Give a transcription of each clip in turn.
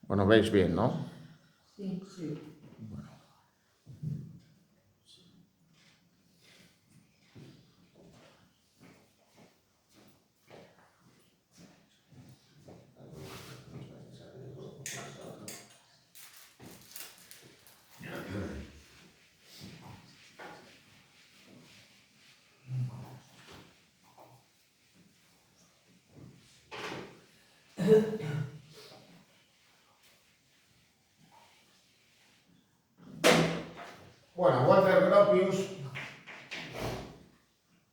Bueno, veis bien, ¿no? Sí, sí. Bueno, Walter Gropius,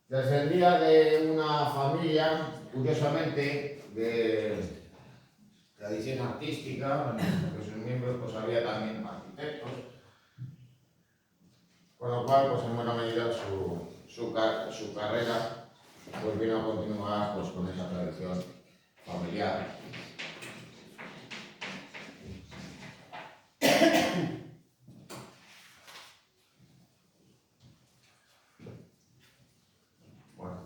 descendía de una familia, curiosamente, de tradición artística, porque sus miembros pues había también arquitectos, con lo cual pues en buena medida su carrera pues vino a continuar pues con esa tradición familiar. Bueno,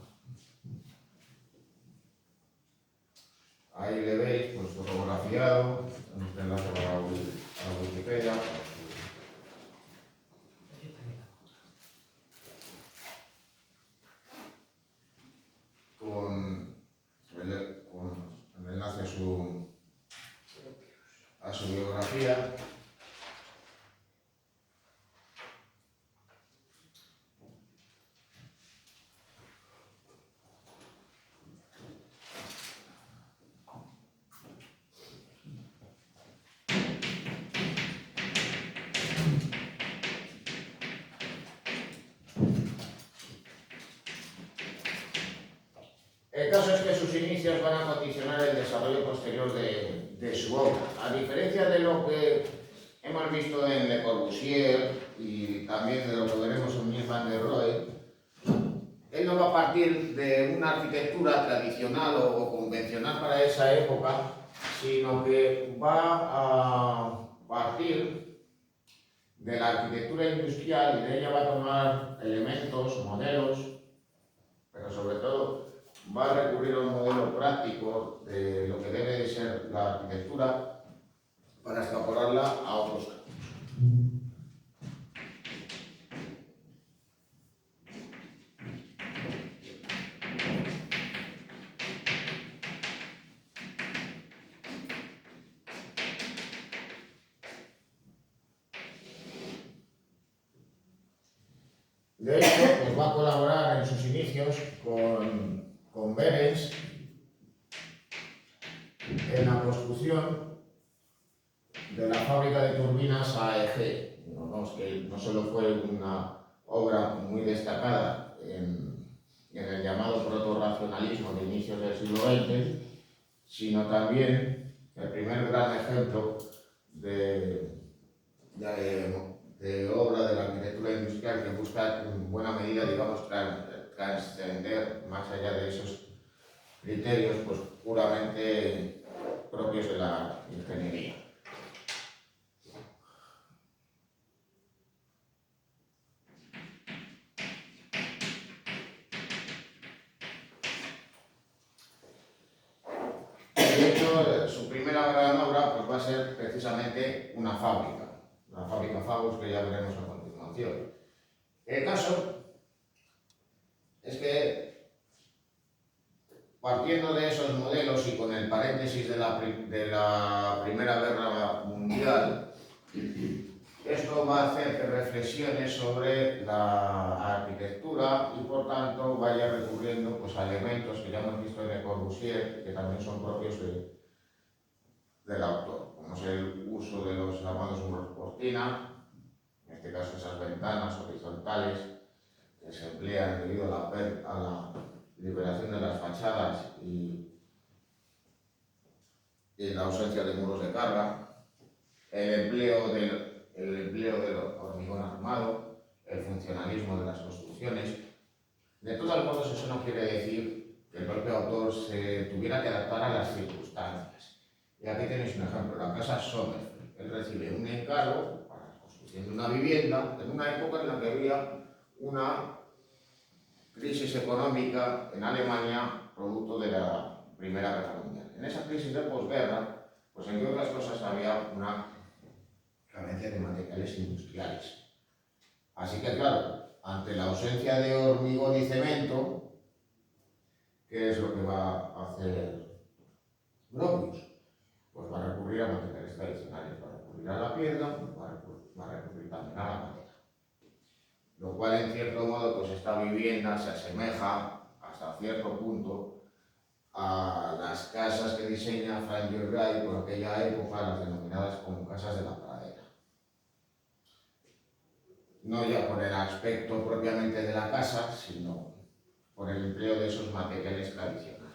ahí le veis pues fotografiado, un enlace a la Wikipedia. Con el enlace a su biografía. El caso es que sus inicios van a condicionar el desarrollo posterior de su obra. A diferencia de lo que hemos visto en Le Corbusier y también de lo que veremos en Mies van der Rohe, él no va a partir de una arquitectura tradicional o convencional para esa época, sino que va a partir de la arquitectura industrial y de ella va a tomar elementos, modelos, pero sobre todo va a recurrir a un modelo práctico de lo que debe de ser la arquitectura para extrapolarla a otros campos. De hecho, pues va a colaborar en sus inicios con Behrens en la construcción de la fábrica de turbinas AEG. Vamos, que no solo fue una obra muy destacada en el llamado proto-racionalismo de inicios del siglo XX, sino también el primer gran ejemplo de obra de la arquitectura industrial que busca en buena medida, digamos, trascender más allá de esos criterios pues, puramente propios de la ingeniería. De hecho, su primera gran obra pues, va a ser precisamente una fábrica, la fábrica Faust, que ya veremos a continuación. El caso es que, partiendo de esos modelos y con el paréntesis de la Primera Guerra Mundial, esto va a hacer que reflexiones sobre la arquitectura y por tanto vaya recurriendo pues, a elementos que ya hemos visto en Le Corbusier, que también son propios del autor, como es el uso de los llamados muros cortina, en este caso esas ventanas horizontales que se emplean debido a la liberación de las fachadas y la ausencia de muros de carga, el empleo del hormigón armado, el funcionalismo de las construcciones. De todos modos, eso no quiere decir que el propio autor se tuviera que adaptar a las circunstancias. Y aquí tenéis un ejemplo, la casa Sommerfeld. Él recibe un encargo para la construcción de una vivienda en una época en la que había una crisis económica en Alemania producto de la Primera Guerra Mundial. En esa crisis de posguerra, pues entre otras cosas había una carencia de materiales industriales. Así que, claro, ante la ausencia de hormigón y cemento, ¿qué es lo que va a hacer Gropius? Pues va a recurrir a materiales tradicionales, va a recurrir a la piedra, va a recurrir también a la madera. Lo cual, en cierto modo, pues esta vivienda se asemeja hasta cierto punto a las casas que diseña Frank Lloyd Wright por aquella época, las denominadas como casas de la pradera. No ya por el aspecto propiamente de la casa, sino por el empleo de esos materiales tradicionales.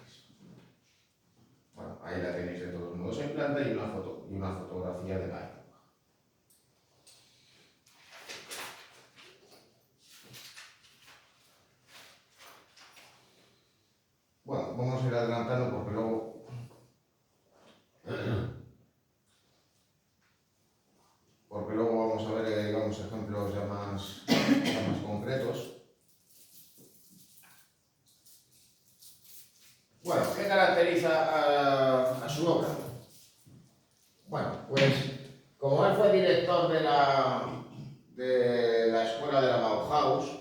Bueno, ahí la tenéis de todos modos en planta y una fotografía de la época. Bueno, vamos a ir adelantando porque luego vamos a ver, digamos, ejemplos ya más concretos. Bueno, ¿qué caracteriza a su obra? Bueno, pues como él fue director de la escuela de la Bauhaus,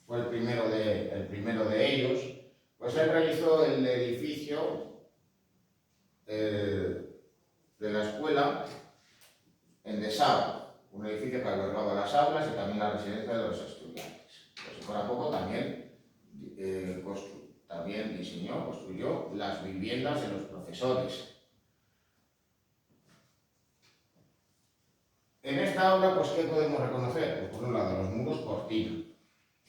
fue el primero de ellos, pues él realizó el edificio de la escuela en Dessau, un edificio que albergaba las aulas y también la residencia de los estudiantes. Pues si fuera poco, también construyó las viviendas de los profesores. En esta obra, pues, ¿qué podemos reconocer? Pues, por un lado, los muros cortina.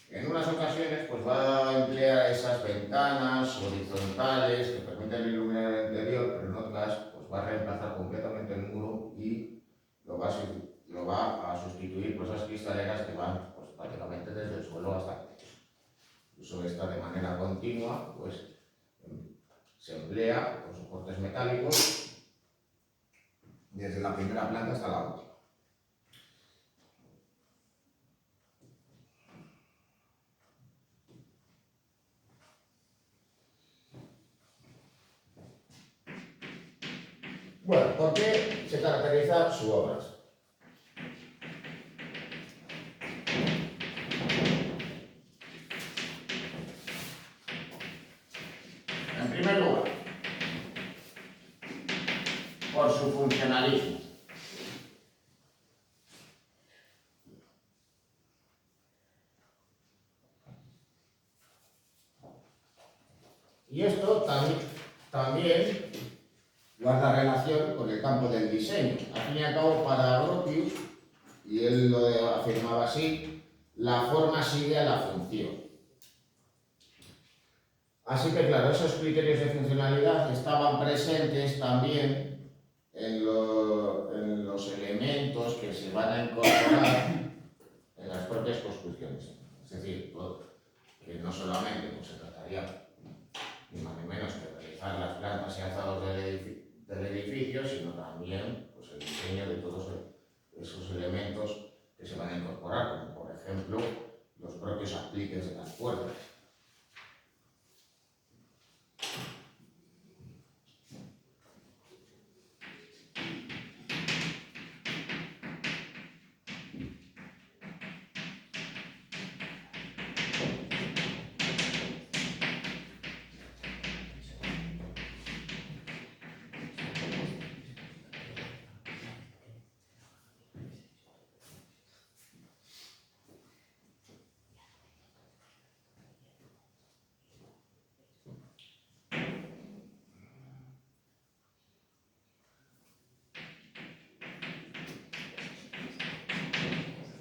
En unas ocasiones, pues, va a emplear esas ventanas horizontales que permiten iluminar el interior, pero en otras, pues, va a reemplazar completamente el muro y lo va a sustituir por esas cristaleras que van, pues, prácticamente desde el suelo hasta el techo. Incluso esta, de manera continua, pues, se emplea con soportes metálicos desde la primera planta hasta la última. Bueno, ¿por qué se caracteriza su obra? En primer lugar, por su funcionalismo. Y esto también guarda relación con el campo del diseño. Al fin y al cabo, para Gropius, y él lo afirmaba así, la forma sigue a la función. Así que, claro, esos criterios de funcionalidad estaban presentes también en los elementos que se van a incorporar en las propias construcciones. Es decir, que no solamente pues, se trataría ni más ni menos que realizar las plantas y alzados del edificio, sino también pues, el diseño de todos esos elementos que se van a incorporar, como por ejemplo los propios apliques de las puertas.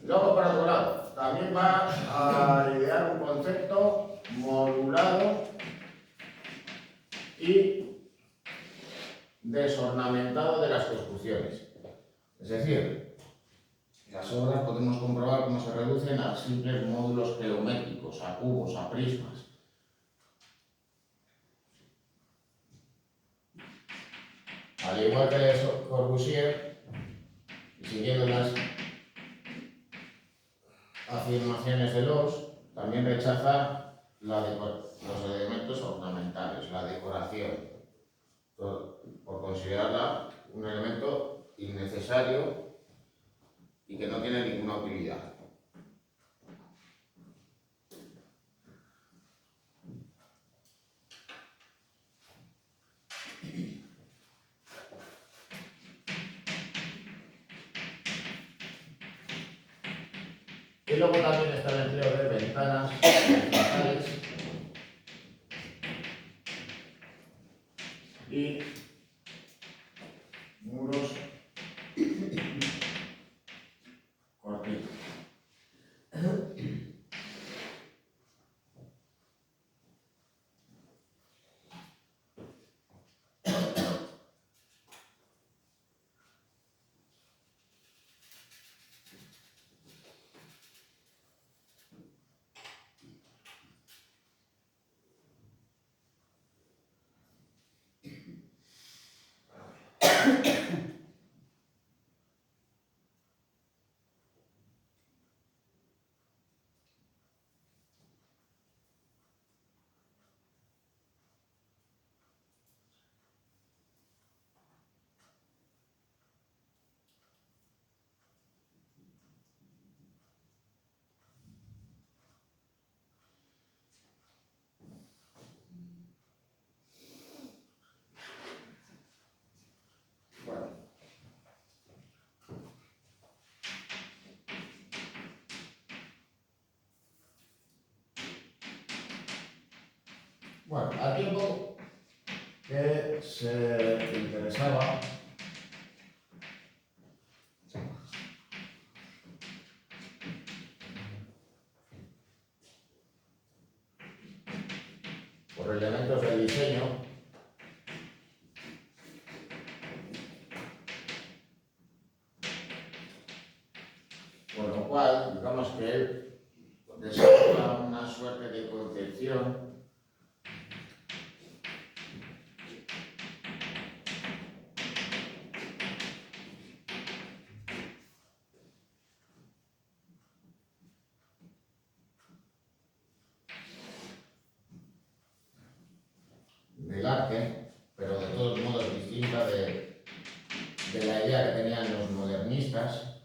Luego, por otro lado, también va a idear un concepto modulado y desornamentado de las construcciones. Es decir, en las obras podemos comprobar cómo se reducen a simples módulos geométricos, a cubos, a prismas. Al igual que Corbusier, siguiendo las afirmaciones de Loos, también rechaza los elementos ornamentales, la decoración, por considerarla un elemento innecesario y que no tiene ninguna utilidad. Y luego también está el empleo de ventanas frontales y muros cortinos. Bueno, al tiempo que se interesaba por elementos de diseño, con lo cual, digamos que él desarrolla una suerte de concepción del arte, pero de todos modos distinta de la idea que tenían los modernistas.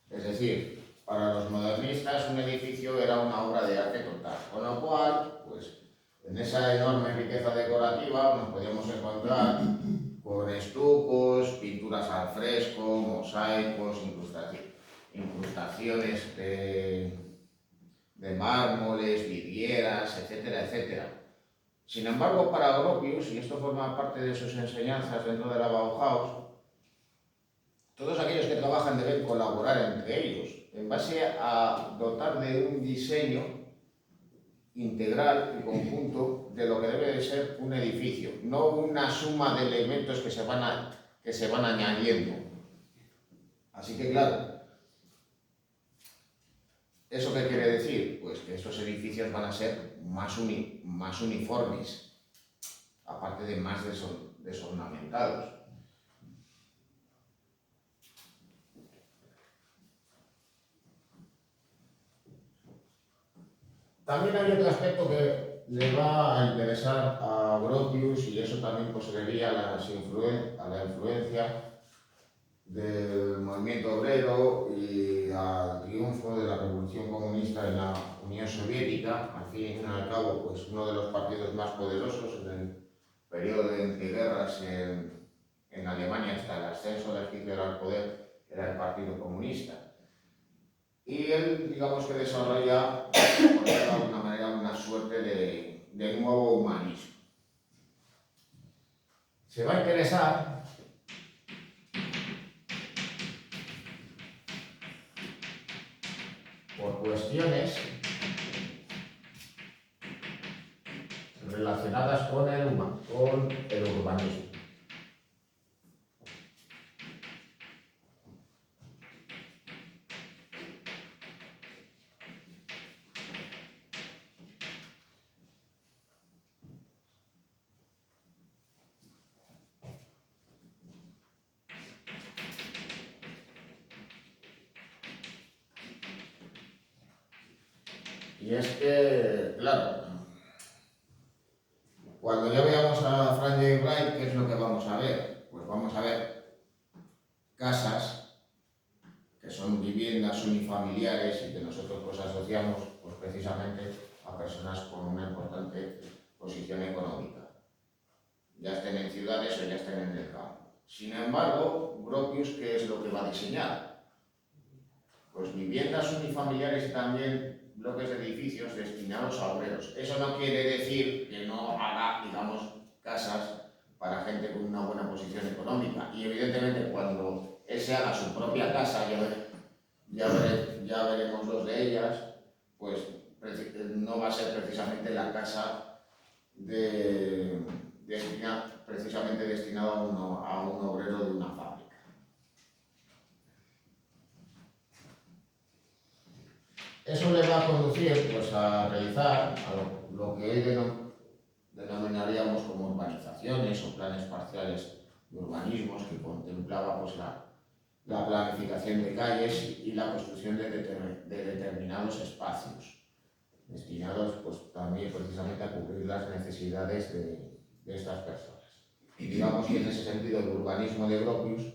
Es decir, para los modernistas un edificio era una obra de arte total, con lo cual, pues, en esa enorme riqueza decorativa nos podíamos encontrar con estucos, pinturas al fresco, mosaicos, incrustaciones de mármoles, vidrieras, etcétera, etcétera. Sin embargo, para Gropius, y esto forma parte de sus enseñanzas dentro de la Bauhaus, todos aquellos que trabajan deben colaborar entre ellos en base a dotar de un diseño integral y conjunto de lo que debe de ser un edificio, no una suma de elementos que se van añadiendo. Así que claro, ¿eso qué quiere decir? Pues que estos edificios van a ser más uniformes, aparte de más desornamentados. También hay otro aspecto que le va a interesar a Gropius, y eso también pues, se debía a la influencia del movimiento obrero y al triunfo de la revolución comunista en la Unión Soviética. Al fin y al cabo, pues, uno de los partidos más poderosos en el periodo de entreguerras en Alemania hasta el ascenso de Hitler al poder era el Partido Comunista. Y él, digamos que desarrolla, por decirlo de alguna manera, una suerte de nuevo humanismo. Se va a interesar por cuestiones relacionadas con el urbanismo. Y es que, claro, cuando ya veamos a Frank Lloyd Wright, ¿qué es lo que vamos a ver? pues vamos a ver casas que son viviendas unifamiliares y que nosotros pues asociamos pues precisamente a personas con una importante posición económica, ya estén en ciudades o ya estén en el campo. Sin embargo, Gropius, ¿qué es lo que va a diseñar? Pues viviendas unifamiliares y también bloques de edificios destinados a obreros. Eso no quiere decir que no haga, digamos, casas para gente con una buena posición económica. Y evidentemente cuando él se haga su propia casa, ya veremos dos de ellas, pues no va a ser precisamente la casa precisamente destinada a un obrero de una fábrica. Eso le va a conducir pues, a realizar lo que hoy denominaríamos como urbanizaciones o planes parciales de urbanismos, que contemplaba pues, la planificación de calles y la construcción de determinados espacios destinados pues, también precisamente a cubrir las necesidades de estas personas. Y digamos que en ese sentido el urbanismo de Gropius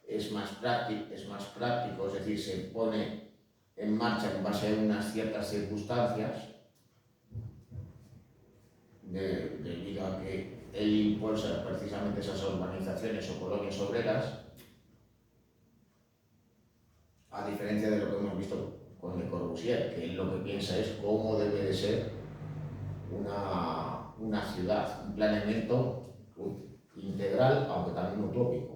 es más práctico, es decir, se pone en marcha en base a unas ciertas circunstancias, debido a que él impulsa precisamente esas urbanizaciones o colonias obreras, a diferencia de lo que hemos visto con Le Corbusier, que él lo que piensa es cómo debe de ser una ciudad, un planeamiento integral, aunque también utópico.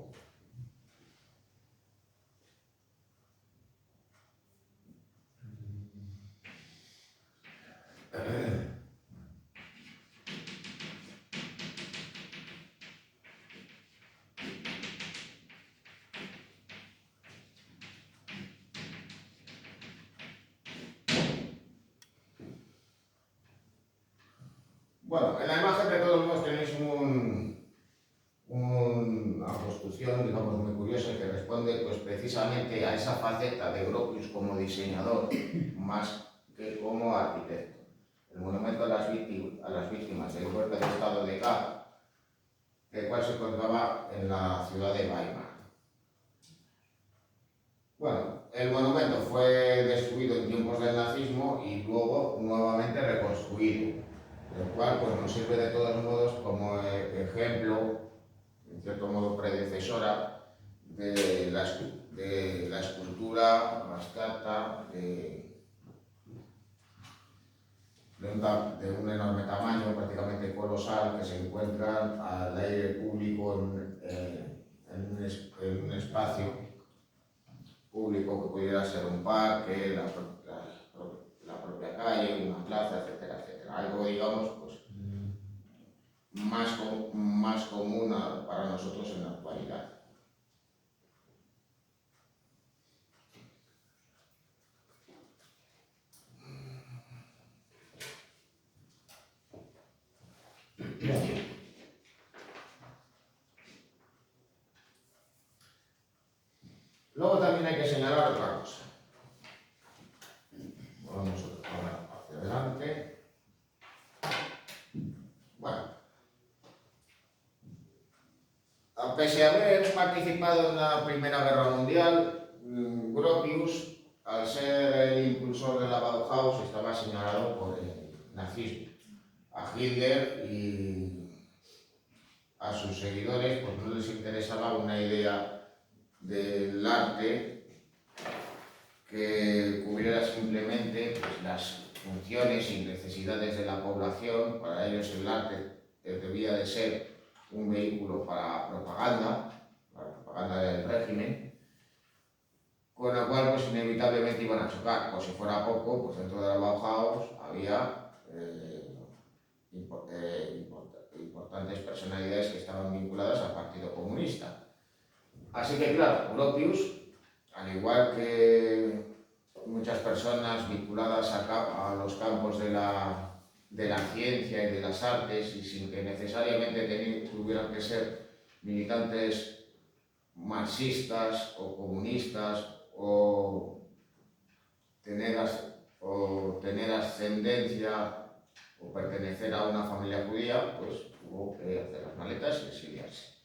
Bueno, en la imagen de todos modos tenéis una construcción, digamos, muy curiosa que responde pues, precisamente a esa faceta de Gropius como diseñador, más que como arquitecto. El monumento a las víctimas del golpe de estado de K, el cual se encontraba en la ciudad de Weimar. Bueno, el monumento fue destruido en tiempos del nazismo y luego nuevamente reconstruido, el cual pues, nos sirve de todos modos como ejemplo, en cierto modo predecesora, de la escultura abstracta de un enorme tamaño, prácticamente colosal, que se encuentra al aire público en un espacio público que pudiera ser un parque, la propia calle, una plaza, etcétera, etcétera. Algo, digamos, pues, más común para nosotros en la actualidad. Luego también hay que señalar otra cosa. Vamos ahora hacia adelante. Bueno, pese a haber participado en la Primera Guerra Mundial, Gropius, al ser el impulsor de la Bauhaus, estaba señalado por el nazismo. A Hitler y a sus seguidores pues no les interesaba una idea del arte que cubriera simplemente pues, las funciones y necesidades de la población. Para ellos el arte debía de ser un vehículo para la propaganda del régimen, con lo cual pues inevitablemente iban a chocar. Por si fuera poco, pues dentro de la Bauhaus había importantes personalidades que estaban vinculadas al Partido Comunista. Así que claro, Gropius, al igual que muchas personas vinculadas a los campos de la ciencia y de las artes, y sin que necesariamente tuvieran que ser militantes marxistas o comunistas o tener ascendencia o pertenecer a una familia judía, pues tuvo que hacer las maletas y exiliarse.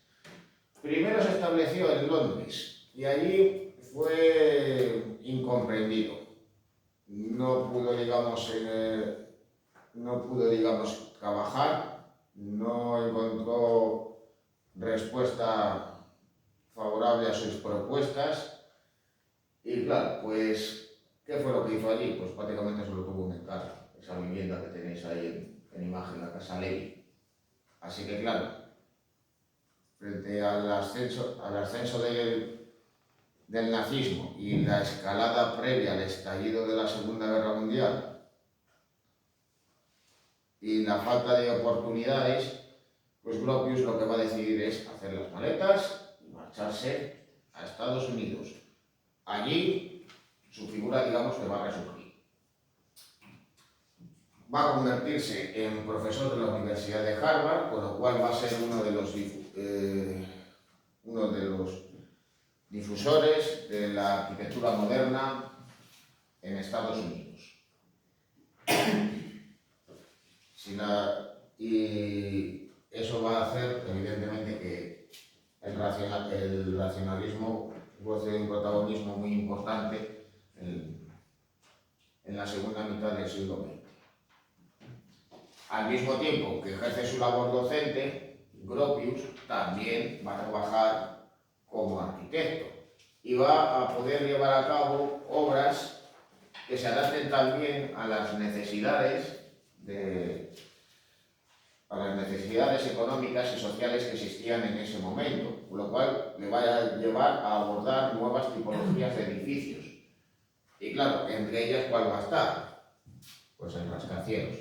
Primero se estableció en Londres y allí fue incomprendido. No pudo, digamos, trabajar, no encontró respuesta favorable a sus propuestas y claro, pues, ¿qué fue lo que hizo allí? Pues prácticamente solo tuvo un encargo, esa vivienda que tenéis ahí en imagen, la Casa Levy. Así que claro, frente al ascenso del nazismo y la escalada previa al estallido de la Segunda Guerra Mundial y la falta de oportunidades, pues Gropius lo que va a decidir es hacer las maletas y marcharse a Estados Unidos. Allí su figura, digamos, que va a resurgir. Va a convertirse en profesor de la Universidad de Harvard, con lo cual va a ser uno de los difusores de la arquitectura moderna en Estados Unidos. Y eso va a hacer, evidentemente, que el racionalismo goce de un protagonismo muy importante en la segunda mitad del siglo XX. Al mismo tiempo que ejerce su labor docente, Gropius también va a trabajar como arquitecto y va a poder llevar a cabo obras que se adapten también a las necesidades económicas y sociales que existían en ese momento, con lo cual le va a llevar a abordar nuevas tipologías de edificios. Y claro, entre ellas, ¿cuál va a estar? Pues el rascacielos.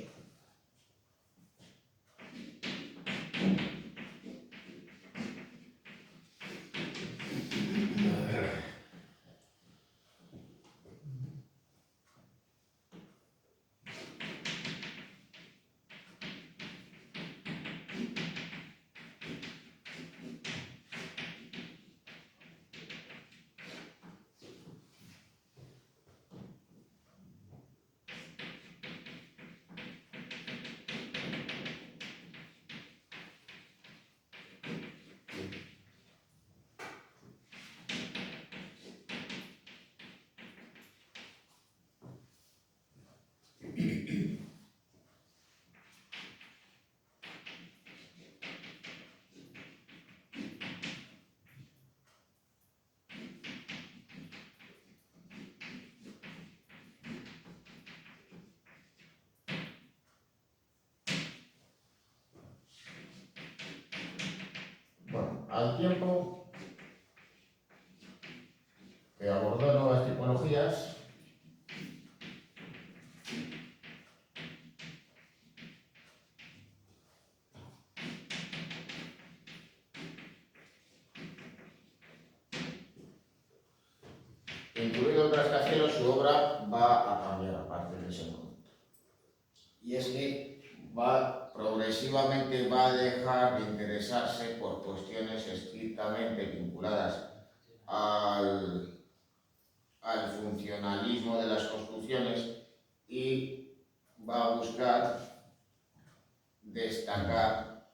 Bueno, al tiempo que abordó nuevas tipologías, incluido el rascacielos, su obra va a cambiar a partir de ese momento. Y es que progresivamente va a dejar de interesarse por cuestiones estrictamente vinculadas al funcionalismo de las construcciones y va a buscar destacar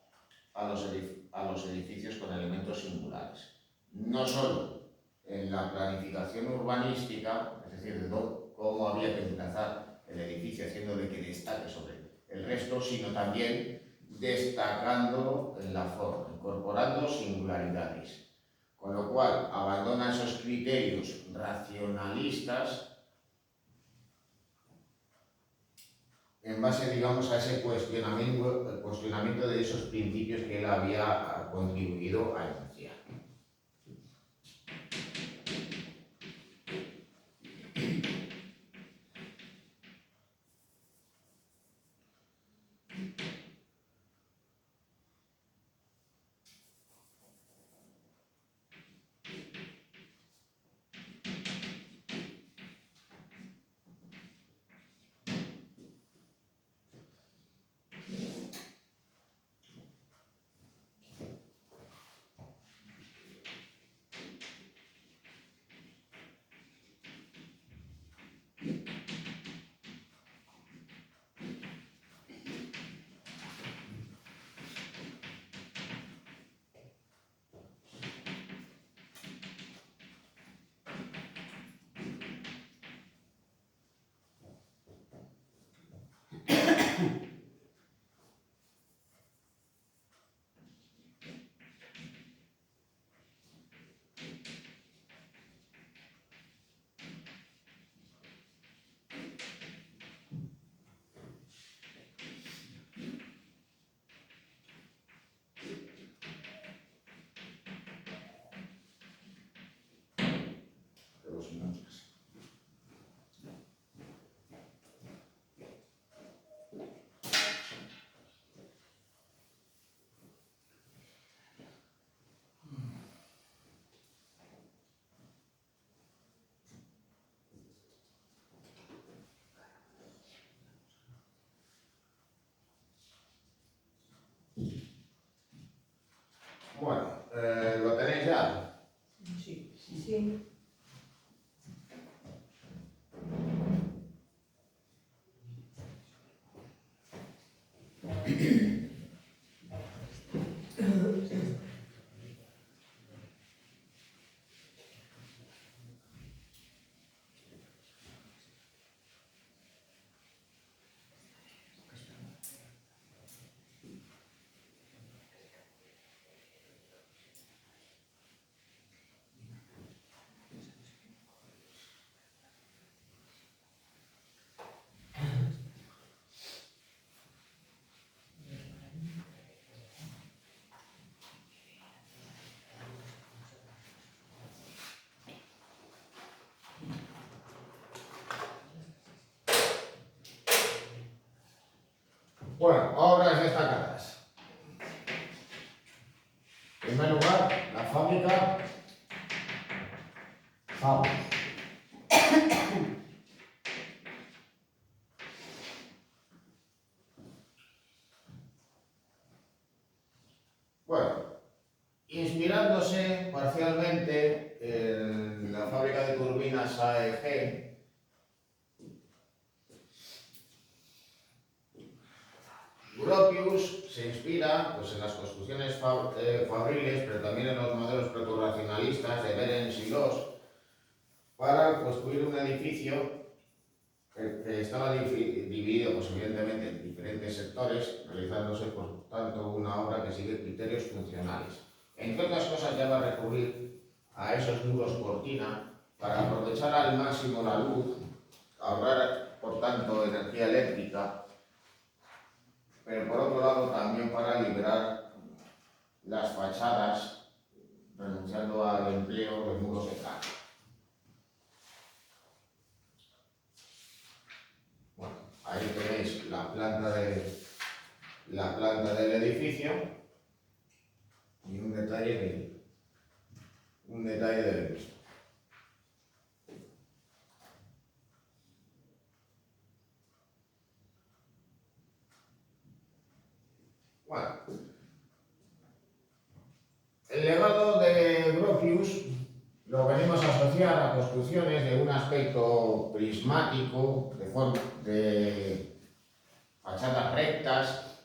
a los edificios con elementos singulares. No solo en la planificación urbanística, es decir, de cómo había que emplazar el edificio haciéndole que destaque sobre el resto, sino también destacándolo en la forma, incorporando singularidades. Con lo cual, abandona esos criterios racionalistas en base, digamos, a ese cuestionamiento de esos principios que él había contribuido a enunciar. Sí. Sí. Bueno, obras destacadas. En primer lugar, la fábrica Fabrus. Bueno, inspirándose parcialmente en la fábrica de turbinas AEG, Gropius se inspira pues, en las construcciones fabriles, pero también en los modelos proto-racionalistas de Behrens y Loos, para construir un edificio que estaba dividido pues, evidentemente en diferentes sectores, realizándose por tanto una obra que sigue criterios funcionales. Entre otras cosas ya va a recurrir a esos muros cortina para aprovechar al máximo la luz, ahorrar por tanto energía eléctrica, pero por otro lado también para liberar las fachadas, renunciando al empleo de muros de cal. Bueno, ahí tenéis la planta del edificio y un detalle del mismo. Bueno, el legado de Gropius lo venimos a asociar a construcciones de un aspecto prismático, de fachadas rectas,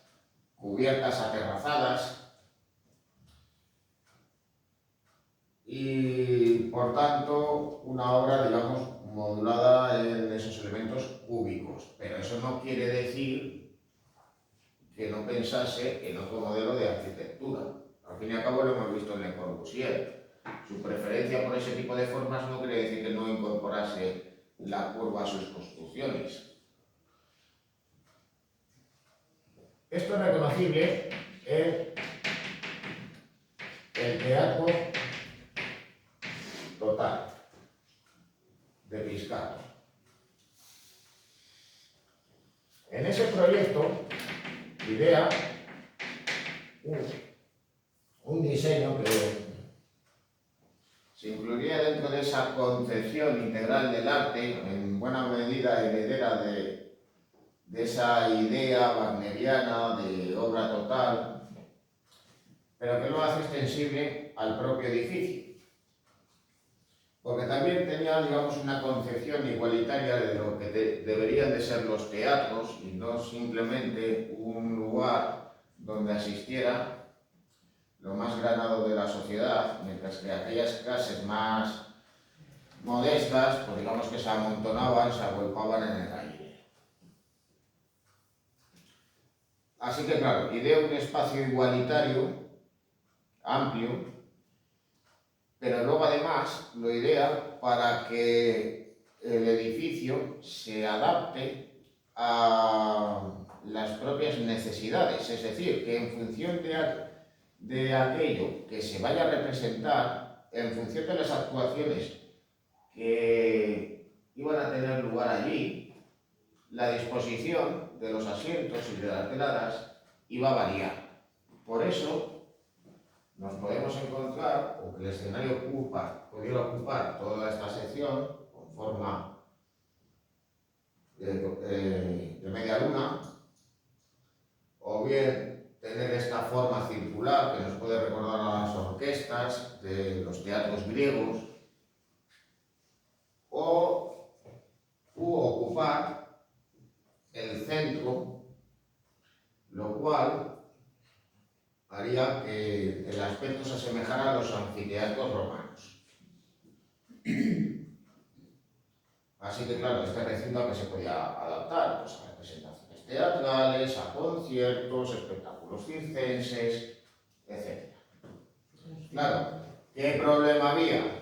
cubiertas aterrazadas y, por tanto, una obra, digamos, modulada en esos elementos cúbicos. Pero eso no quiere decir que no pensase en otro modelo de arquitectura. Al fin y al cabo lo hemos visto en Le Corbusier. Su preferencia por ese tipo de formas no quiere decir que no incorporase la curva a sus construcciones. Esto es reconocible en el teatro total de Piscator. En ese proyecto idea un diseño que se incluiría dentro de esa concepción integral del arte, en buena medida heredera de esa idea wagneriana de obra total, pero que lo hace extensible al propio edificio. Porque también tenía, digamos, una concepción igualitaria de lo que deberían de ser los teatros y no simplemente un lugar donde asistiera lo más granado de la sociedad, mientras que aquellas clases más modestas, pues digamos que se amontonaban, se agolpaban en el aire. Así que claro, idea un espacio igualitario, amplio, pero luego además lo idea para que el edificio se adapte a las propias necesidades, es decir, que en función de aquello que se vaya a representar, en función de las actuaciones que iban a tener lugar allí, la disposición de los asientos y de las gradas iba a variar. Por eso nos podemos encontrar, o que el escenario pudiera ocupar toda esta sección con forma de media luna, o bien tener esta forma circular que nos puede recordar a las orquestas de los teatros griegos, u ocupar el centro, lo cual haría que el aspecto se asemejara a los anfiteatros romanos. Así que claro, este recinto a que se podía adaptar, pues a representaciones teatrales, a conciertos, espectáculos circenses, etc. Claro, ¿qué problema había?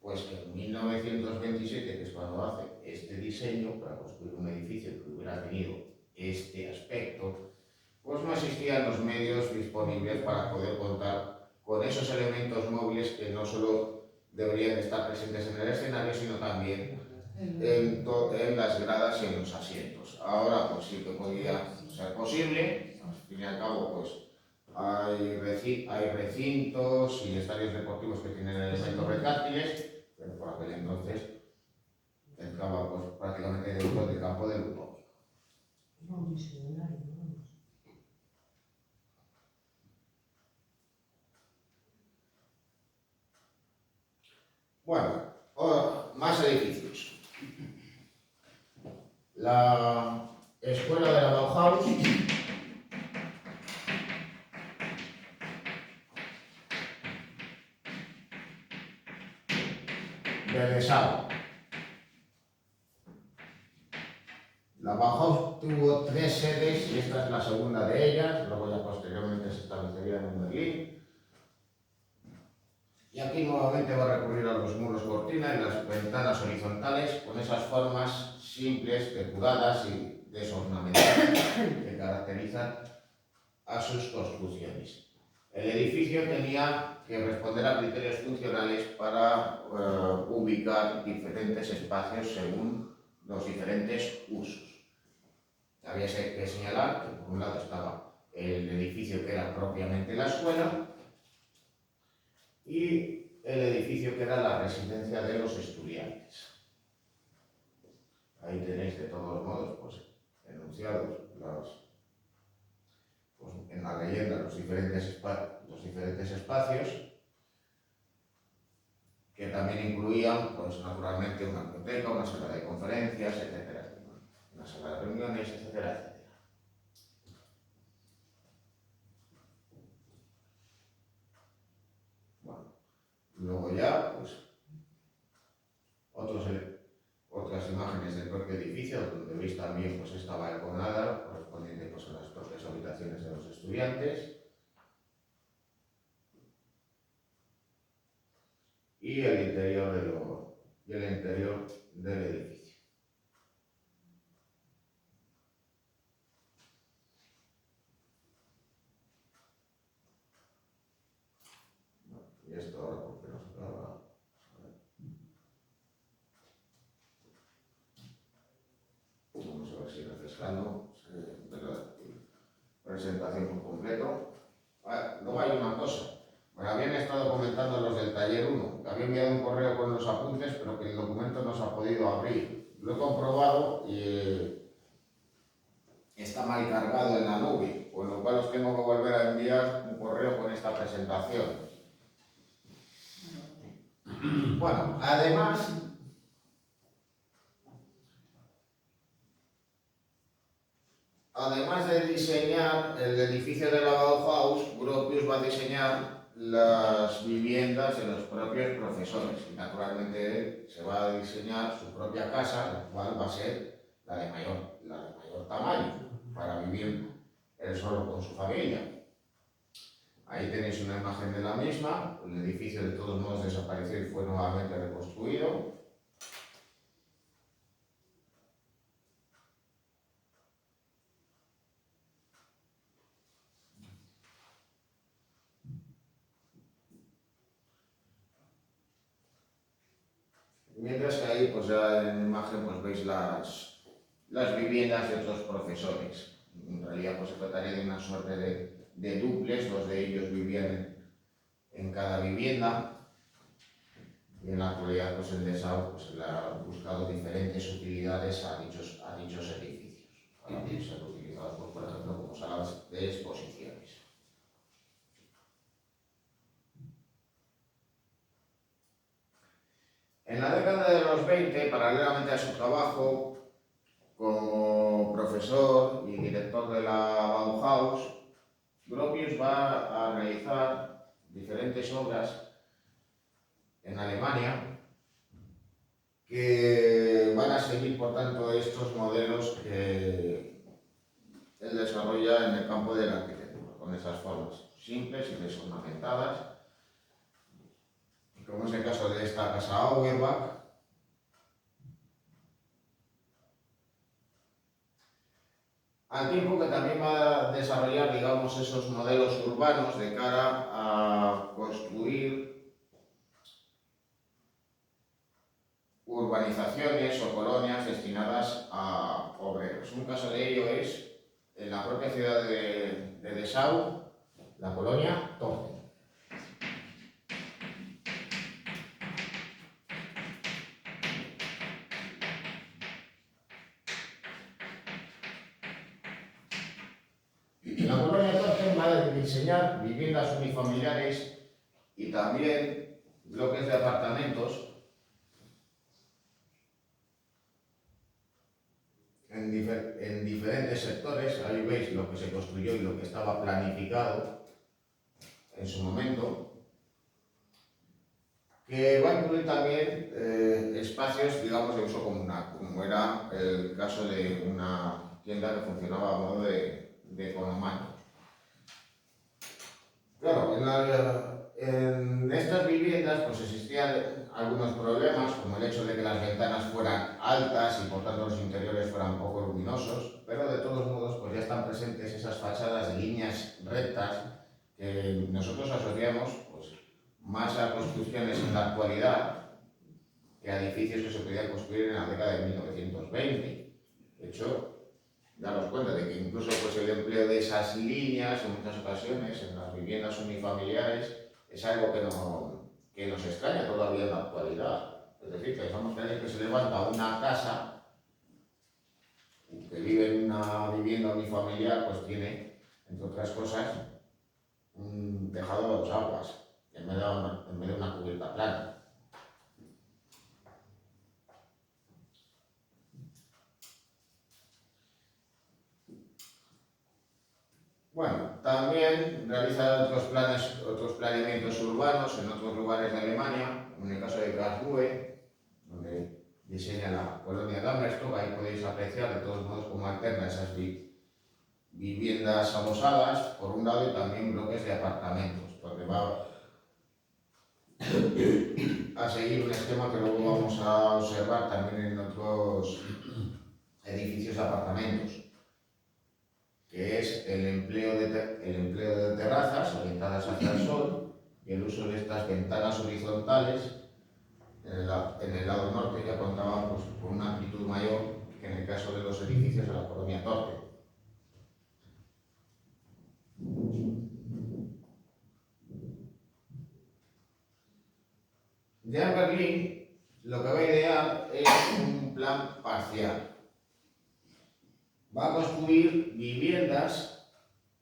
Pues que en 1927, que es cuando hace este diseño para construir un edificio que hubiera tenido este aspecto, pues no existían los medios disponibles para poder contar con esos elementos móviles que no solo deberían estar presentes en el escenario, sino también en las gradas y en los asientos. Ahora pues sí que podía ser posible, al fin y al cabo pues hay recintos y estadios deportivos que tienen elementos retráctiles, pero por aquel entonces entraba pues prácticamente dentro del campo del utópico. Bueno, más edificios. La escuela de la Bauhaus de Dessau. La Bauhaus tuvo 3 sedes y esta es la segunda de ellas, luego ya posteriormente se establecerían en Berlín. Y aquí nuevamente va a recurrir a los muros cortina y las ventanas horizontales con esas formas simples, depuradas y desornamentadas que caracterizan a sus construcciones. El edificio tenía que responder a criterios funcionales para ubicar diferentes espacios según los diferentes usos. Había que señalar que por un lado estaba el edificio que era propiamente la escuela y el edificio que era la residencia de los estudiantes. Ahí tenéis de todos modos pues, enunciados en la leyenda los diferentes espacios que también incluían pues, naturalmente una biblioteca, una sala de conferencias, etcétera, una sala de reuniones, etcétera, etcétera. Luego ya, pues, otras imágenes del propio edificio, donde veis también pues, esta balconada correspondiente pues, a las propias habitaciones de los estudiantes. Y el interior del edificio. Y esto ahora porque nos acaba. Vamos a ver si refrescando la presentación por completo. Luego hay una cosa. Me habían estado comentando los del taller 1, que había enviado un correo con los apuntes, pero que el documento no se ha podido abrir. Lo he comprobado y está mal cargado en la nube, con lo cual os tengo que volver a enviar un correo con esta presentación. Bueno, además de diseñar el edificio de la Bauhaus, Gropius va a diseñar las viviendas de los propios profesores y naturalmente él se va a diseñar su propia casa, la cual va a ser la de mayor tamaño para vivir él solo con su familia. Ahí tenéis una imagen de la misma, el edificio de todos modos desapareció y fue nuevamente reconstruido. Mientras que ahí, pues ya en imagen, pues veis las viviendas de otros profesores. En realidad, pues se trataría de una suerte de dúplex, 2 de ellos vivían en cada vivienda. Y en la actualidad, pues en Dessau, pues le ha buscado diferentes utilidades a dichos edificios. Para ser utilizados, pues, por ejemplo, como salas de exposiciones. En la década de los 20, paralelamente a su trabajo como profesor y director de la Bauhaus, Gropius va a realizar diferentes obras en Alemania que van a seguir, por tanto, estos modelos que él desarrolla en el campo de la arquitectura, con esas formas simples y desornamentadas, como es el caso de esta casa Auerbach, al tiempo que también va a desarrollar, digamos, esos modelos urbanos de cara a construir urbanizaciones o colonias destinadas a obreros. Un caso de ello es en la propia ciudad de Dessau, la colonia Torte. En la colonia Torte va a diseñar viviendas unifamiliares y también bloques de apartamentos en diferentes sectores. Ahí veis lo que se construyó y lo que estaba planificado en su momento, que va a incluir también espacios, digamos, de uso comunal, como era el caso de una tienda que funcionaba a modo de economano. Claro, en estas viviendas pues existían algunos problemas, como el hecho de que las ventanas fueran altas y por tanto los interiores fueran poco luminosos, pero de todos modos pues ya están presentes esas fachadas de líneas rectas que nosotros asociamos pues más a construcciones en la actualidad que a edificios que se podían construir en la década de 1920. De hecho, daros cuenta de que incluso pues, el empleo de esas líneas en muchas ocasiones en las viviendas unifamiliares es algo que nos extraña todavía en la actualidad. Es decir, pensamos que alguien que se levanta a una casa, que vive en una vivienda unifamiliar, pues tiene, entre otras cosas, un tejado a dos aguas, en vez de una cubierta plana. Bueno, también realiza otros planeamientos urbanos en otros lugares de Alemania, en el caso de Karlsruhe, donde diseña la colonia Dammersdorf. Ahí podéis apreciar de todos modos cómo alterna esas viviendas adosadas, por un lado, y también bloques de apartamentos, donde va a seguir un esquema que luego vamos a observar también en otros edificios de apartamentos, que es el empleo de terrazas orientadas hacia el sol y el uso de estas ventanas horizontales en el lado norte, ya contaban pues, con una amplitud mayor que en el caso de los edificios de la colonia Torte. Ya en Berlín lo que va a idear es un plan parcial. Va a construir viviendas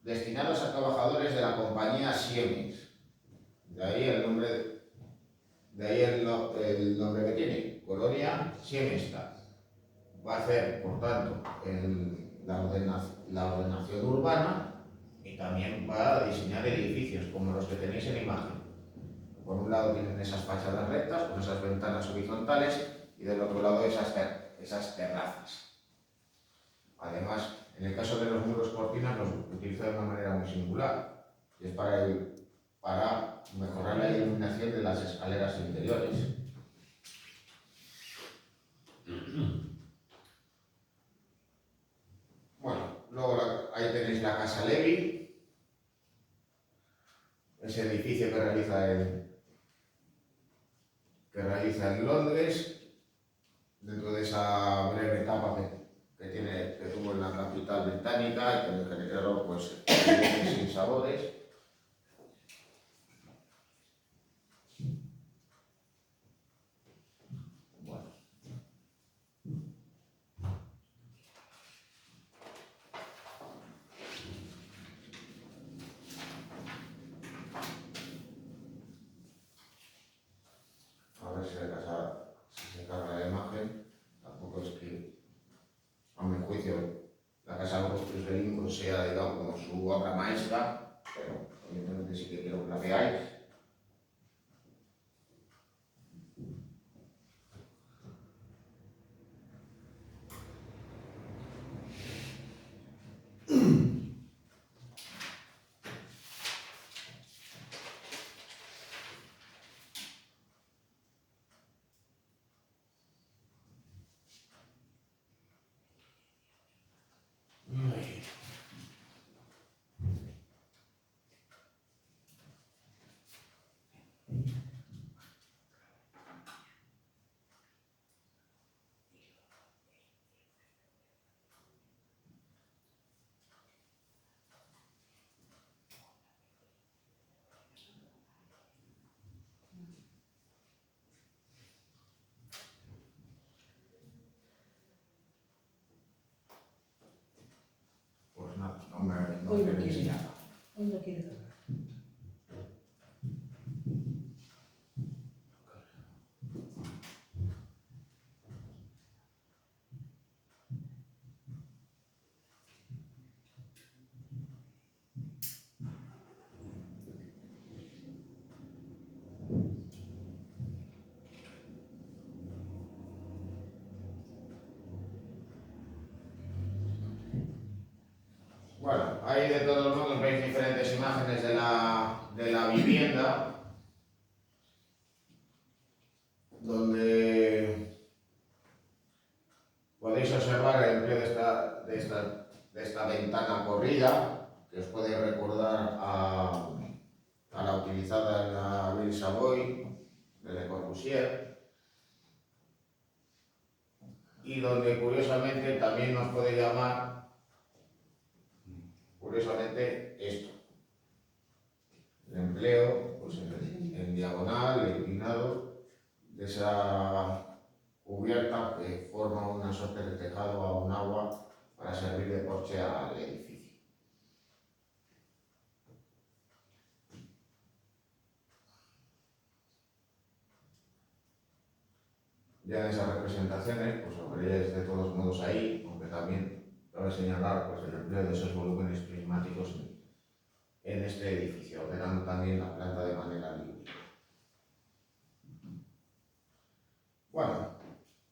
destinadas a trabajadores de la compañía Siemens. De ahí el nombre que tiene, Colonia Siemensstadt. Va a hacer, por tanto, la ordenación urbana y también va a diseñar edificios como los que tenéis en imagen. Por un lado tienen esas fachadas rectas con esas ventanas horizontales y del otro lado esas terrazas. Además, en el caso de los muros cortinas los utiliza de una manera muy singular, y es para mejorar la iluminación de las escaleras interiores. Bueno, luego ahí tenéis la Casa Levy, ese edificio que realiza en Londres, dentro de esa breve etapa que tuvo en la capital británica y que le generó pues sin sabores. Bueno. si se carga la imagen, tampoco es que, a mi juicio, la Casa de los Felincos sea, digamos, como su obra maestra, pero evidentemente sí que quiero que la veáis. Pues nada, no Hoy me no quiere enseñar. nada. Hoy no quiere nada. Bueno, ahí de todos modos veis diferentes imágenes de la vivienda, donde podéis observar el empleo de esta ventana corrida, que os puede recordar a la utilizada en la Ville Savoy de Le Corbusier, y donde curiosamente también nos puede llamar, curiosamente, esto, el empleo pues, en diagonal, inclinado, de esa cubierta que forma una suerte de tejado a un agua para servir de porche al edificio. Ya en esas representaciones, pues lo veréis de todos modos ahí, aunque también cabe señalar pues, el empleo de esos volúmenes prismáticos en este edificio, operando también la planta de manera libre. Bueno,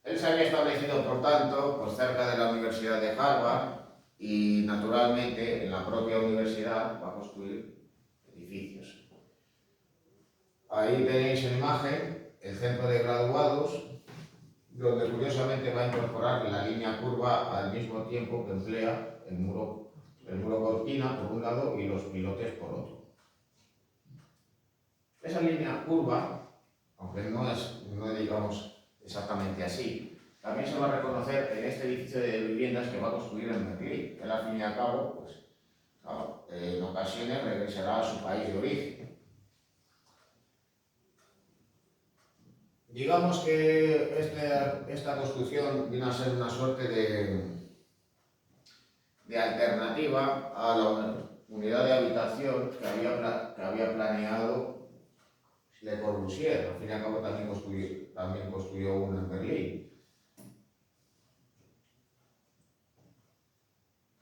él se había establecido, por tanto, pues cerca de la Universidad de Harvard y, naturalmente, en la propia universidad va a construir edificios. Ahí tenéis en imagen el centro de graduados, donde curiosamente va a incorporar la línea curva al mismo tiempo que emplea el muro cortina por un lado y los pilotes por otro. Esa línea curva, aunque no es digamos exactamente así, también se va a reconocer en este edificio de viviendas que va a construir en Berlín. Él, al fin y al cabo, pues, claro, en ocasiones regresará a su país de origen. Digamos que esta construcción viene a ser una suerte de alternativa a la unidad de habitación que había planeado Le Corbusier. Al fin y al cabo también construyó una en Berlín.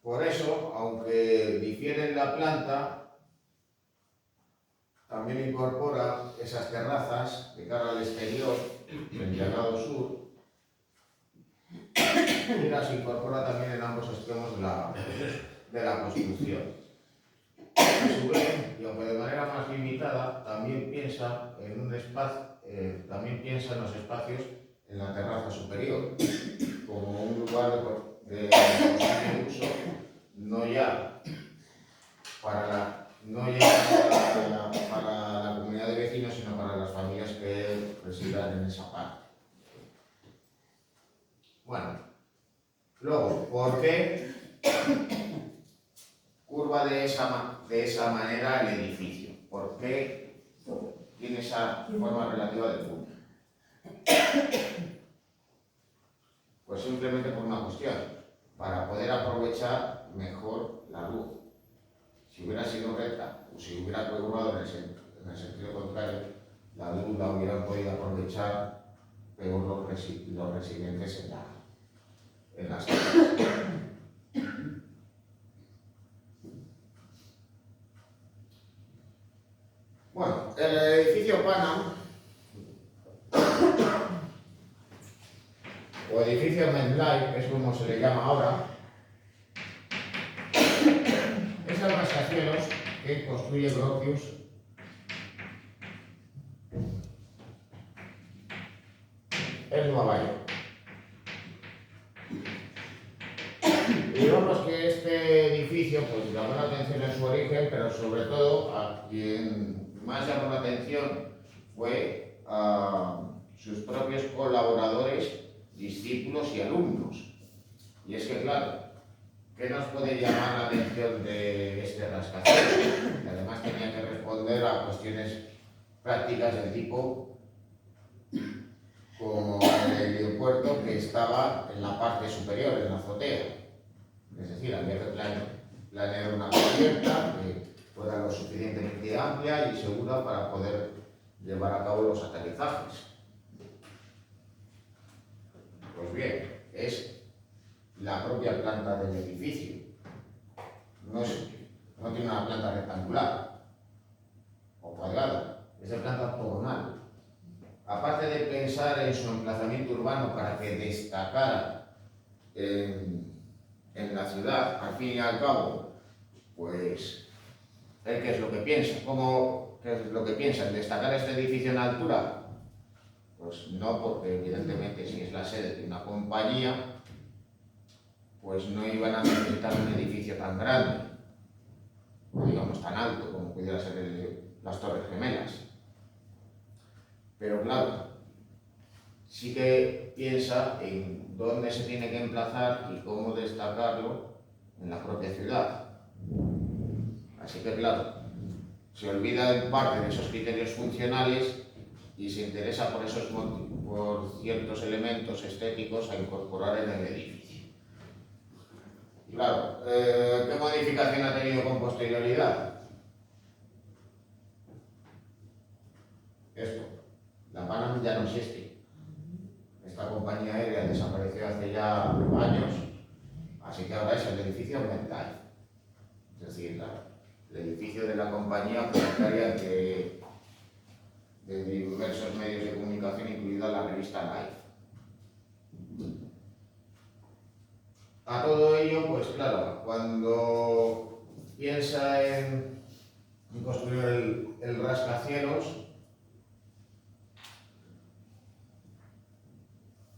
Por eso, aunque difiere en la planta, también incorpora esas terrazas de cara al exterior, en el lado sur, y las incorpora también en ambos extremos de la construcción. A su vez, y aunque de manera más limitada, también piensa en un espacio, también piensa en los espacios en la terraza superior, como un lugar de uso, no ya para la comunidad de vecinos, sino para las familias que residan en esa parte. Bueno, luego, ¿por qué curva de esa manera el edificio? ¿Por qué tiene esa forma relativa de curva? Pues simplemente por una cuestión, para poder aprovechar mejor la luz. Si hubiera sido recta o si hubiera curvado en el sentido contrario, la luz la hubieran podido aprovechar peor los residentes en las casas. Bueno, el edificio Panam, o edificio MetLife, es como se le llama ahora, es el rascacielos que construye Gropius en Nueva York. Y digamos que este edificio pues llamó la atención en su origen, pero sobre todo a quien más llamó la atención fue a sus propios colaboradores, discípulos y alumnos. Y es que, claro, ¿qué nos puede llamar la atención de este rascacielos? Que además tenía que responder a cuestiones prácticas del tipo como el aeropuerto que estaba en la parte superior, en la azotea. Es decir, había que planear una cubierta que fuera lo suficientemente amplia y segura para poder llevar a cabo los aterrizajes. Pues bien, es la propia planta del edificio. No tiene una planta rectangular o cuadrada, es de planta octogonal. Aparte de pensar en su emplazamiento urbano para que destacara en la ciudad, al fin y al cabo, pues, ¿qué es lo que piensa? ¿Qué es lo que piensa? ¿En destacar este edificio en altura? Pues no, porque evidentemente si es la sede de una compañía, pues no iban a necesitar un edificio tan grande, o digamos tan alto como pudiera ser las Torres Gemelas. Pero claro, sí que piensa en dónde se tiene que emplazar y cómo destacarlo en la propia ciudad. Así que claro, se olvida en parte de esos criterios funcionales y se interesa por ciertos elementos estéticos a incorporar en el edificio. Claro, ¿qué modificación ha tenido con posterioridad? Esto, la Panam ya no existe. Esta compañía aérea desapareció hace ya años, así que ahora es el edificio MetLife. Es decir, el edificio de la compañía propietaria de diversos medios de comunicación, incluida la revista Life. A todo ello, pues claro, cuando piensa en construir el rascacielos,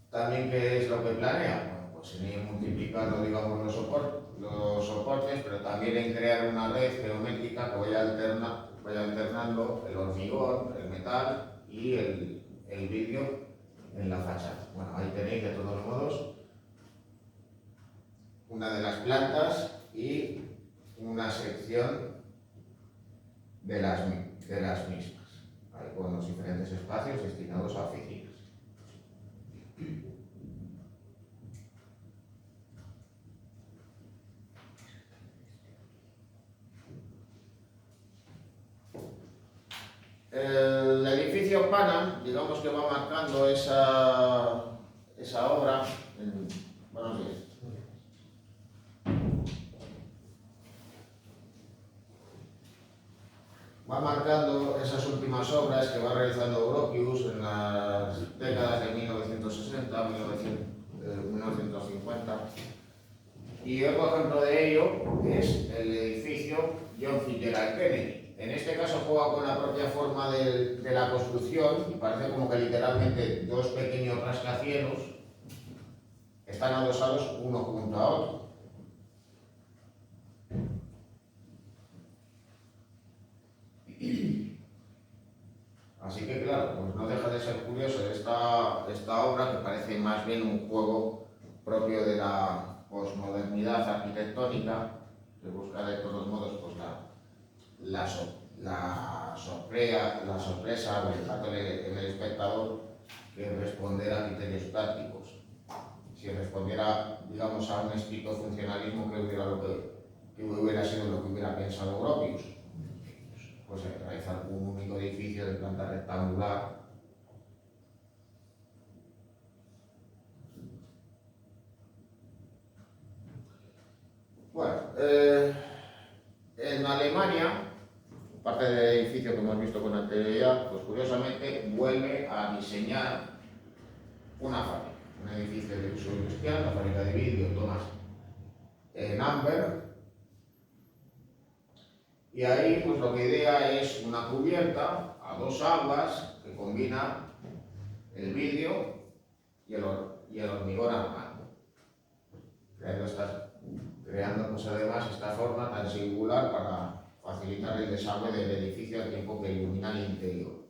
también ¿qué es lo que planea? Bueno, pues en ir multiplicando, digamos, los soportes, pero también en crear una red geométrica que vaya alternando el hormigón, el metal y el vidrio en la fachada. Bueno, ahí tenéis de todos modos una de las plantas y una sección de las mismas, ahí con los diferentes espacios destinados a oficinas. El edificio Panam, digamos que va marcando esa obra. Buenos días. Va marcando esas últimas obras que va realizando Gropius en las décadas de 1960, 1950. Y otro ejemplo de ello es el edificio John Fitzgerald Kennedy. En este caso juega con la propia forma de la construcción y parece como que literalmente dos pequeños rascacielos están adosados uno junto a otro. Así que claro, pues no deja de ser curioso esta obra que parece más bien un juego propio de la posmodernidad arquitectónica, que busca de todos modos pues la sorpresa o el dato en el espectador que responder a criterios prácticos. Si respondiera, digamos, a un estricto funcionalismo, que hubiera sido lo que hubiera pensado Gropius. Pues realizar un único edificio de planta rectangular Bueno, en Alemania, parte del edificio que hemos visto con anterioridad, pues curiosamente vuelve a diseñar una fábrica, un edificio de uso industrial, la fábrica de vidrio Thomas en Amberg, y ahí pues lo que idea es una cubierta a dos aguas que combina el vidrio y el hormigón armado, creando pues además esta forma tan singular para facilitar el desagüe del edificio al tiempo que ilumina el interior,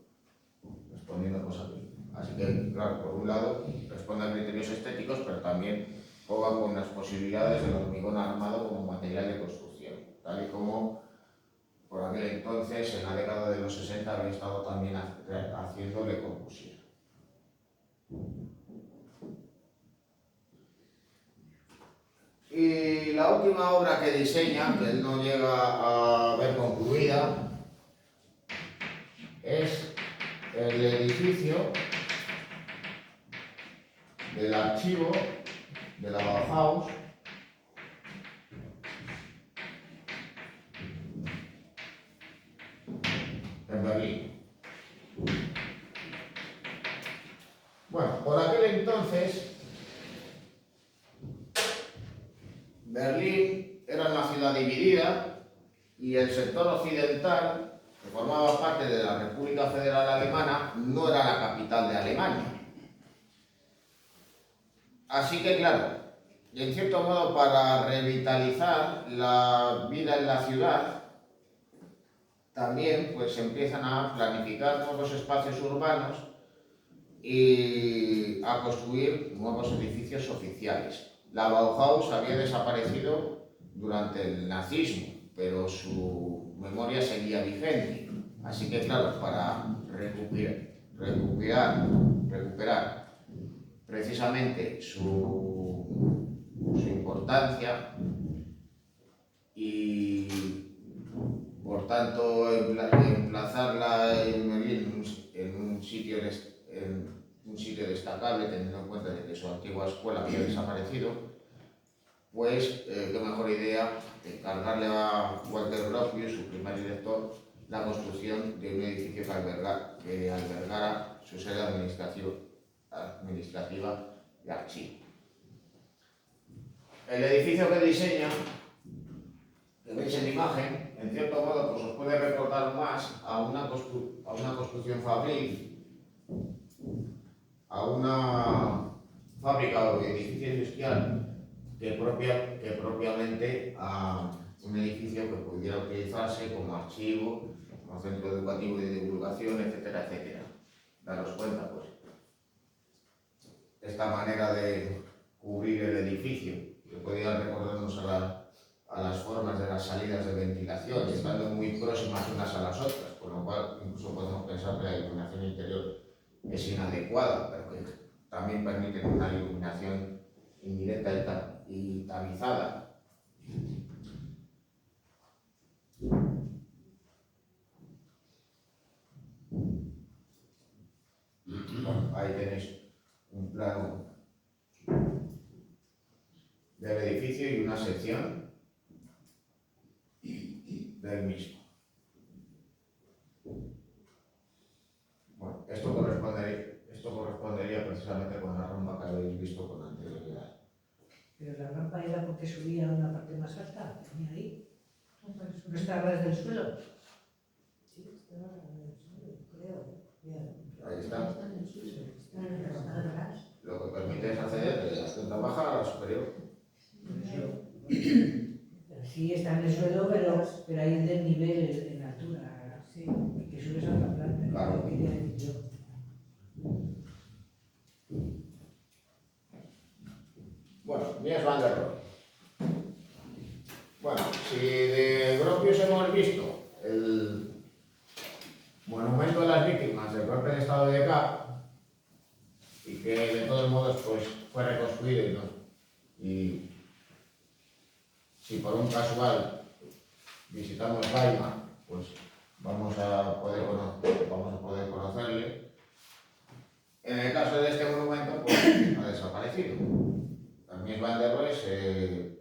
respondiendo pues aquí. Así que, claro, por un lado responde a criterios estéticos, pero también juega con las posibilidades del hormigón armado como material de construcción, tal y como por aquel entonces, en la década de los 60, había estado también haciendo Le Corbusier. Y la última obra que diseña, que él no llega a ver concluida, es el edificio del archivo de la Bauhaus en Berlín. Bueno, por aquel entonces Berlín era una ciudad dividida y el sector occidental, que formaba parte de la República Federal Alemana, no era la capital de Alemania. Así que, claro, y en cierto modo para revitalizar la vida en la ciudad, también pues se empiezan a planificar nuevos espacios urbanos y a construir nuevos edificios oficiales. La Bauhaus había desaparecido durante el nazismo, pero su memoria seguía vigente. Así que, claro, para recuperar precisamente su importancia y, por tanto, emplazarla en Berlín en un sitio destacable, teniendo en cuenta de que su antigua escuela había desaparecido, pues qué mejor idea que encargarle a Walter Gropius, su primer director, la construcción de un edificio que albergara su sede administrativa de archivo. El edificio que diseña, que veis en imagen, en cierto modo pues os puede recordar más a una construcción fabril, a una fábrica o edificio industrial que propiamente a un edificio que pudiera utilizarse como archivo, como centro educativo y de divulgación, etcétera, etcétera. Daros cuenta, pues, esta manera de cubrir el edificio, que podía recordarnos a las formas de las salidas de ventilación, estando muy próximas unas a las otras, con lo cual incluso podemos pensar que la iluminación interior es inadecuada, pero que también permite una iluminación indirecta y tamizada. Bueno, ahí tenéis un plano del edificio y una sección del mismo. Bueno, esto correspondería precisamente con la rampa que habéis visto con anterioridad. Pero la rampa era porque subía a una parte más alta, tenía ahí. No estaba desde el suelo. Sí, estaba en el suelo, creo. Ahí está. Está en el suelo, está en el atrás. Lo que permite es acceder desde la planta baja a la superior. Sí, está en el suelo, pero hay del nivel en altura. Sí. Y que subes a otra planta. Claro. ¿Qué quería decir yo? Bueno, Mies van der Rohe. Bueno, si de Gropius hemos visto el monumento de las víctimas del golpe de estado de Kapp, y que de todos modos pues, fue reconstruido, ¿no? Y si por un casual visitamos Weimar, pues vamos a poder conocerle. En el caso de este monumento, pues ha desaparecido. Mies van der Rohe se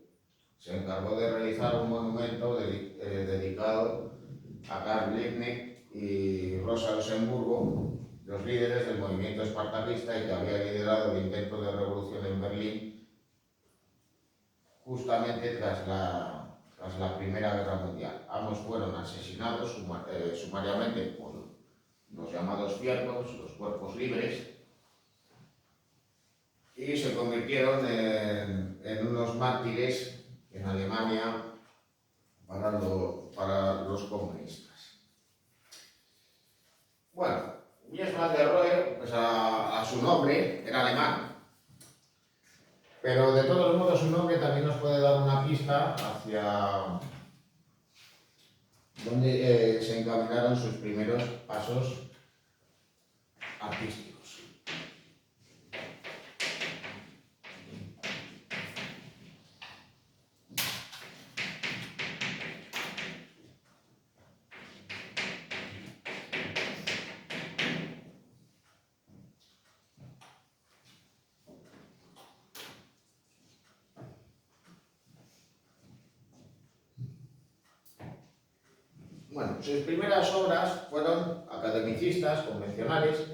se encargó de realizar un monumento dedicado a Karl Liebknecht y Rosa Luxemburgo, los líderes del movimiento espartacista y que había liderado el intento de revolución en Berlín justamente tras la Primera Guerra Mundial. Ambos fueron asesinados sumariamente por los llamados fierros, los cuerpos libres, y se convirtieron en unos mártires en Alemania para los comunistas. Bueno, Mies van der Rohe, pues a su nombre, era alemán, pero de todos modos su nombre también nos puede dar una pista hacia dónde se encaminaron sus primeros pasos artísticos. Bueno, sus primeras obras fueron academicistas, convencionales.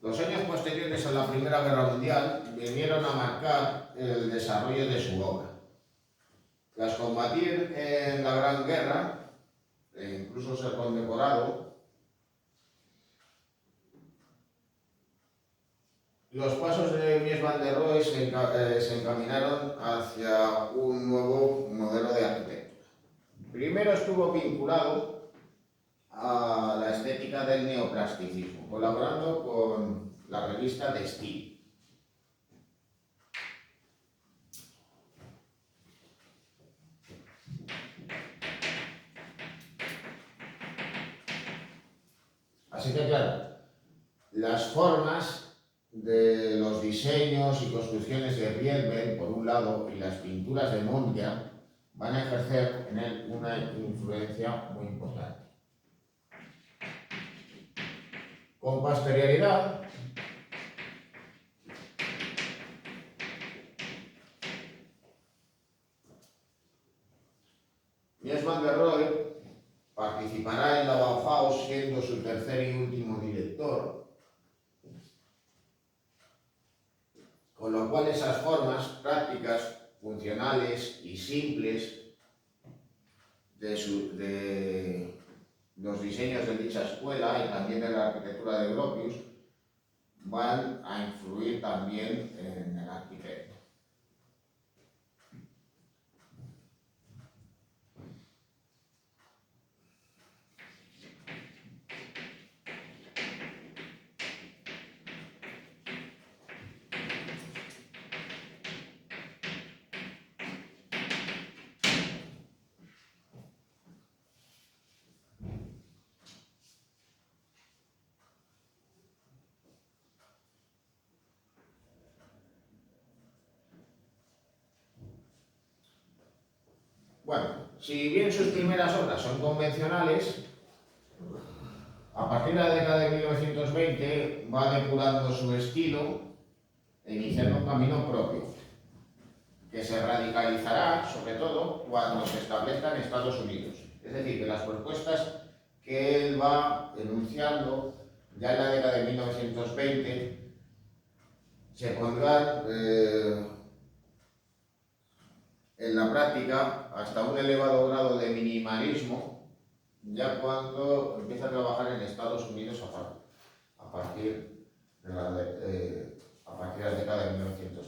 Los años posteriores a la Primera Guerra Mundial vinieron a marcar el desarrollo de su obra. Tras combatir en la Gran Guerra, e incluso ser condecorado, los pasos de Mies van der Rohe se encaminaron hacia un nuevo modelo de arquitectura. Primero estuvo vinculado a la estética del neoplasticismo, colaborando con la revista de Stil. Así que claro, las formas de los diseños y construcciones de Riedel, por un lado, y las pinturas de Mondrian van a ejercer en él una influencia muy importante. Con posterioridad, Mies van der Rohe participará en la Bauhaus siendo su tercer y último director, con lo cual esas formas prácticas, funcionales y simples de los diseños de dicha escuela y también de la arquitectura de Gropius van a influir también en el arquitecto. Bueno, si bien sus primeras obras son convencionales, a partir de la década de 1920 va depurando su estilo e iniciando un camino propio, que se radicalizará sobre todo cuando se establezca en Estados Unidos. Es decir, que las propuestas que él va enunciando ya en la década de 1920 se pondrán en la práctica hasta un elevado grado de minimalismo ya cuando empieza a trabajar en Estados Unidos a partir de la década de 1930.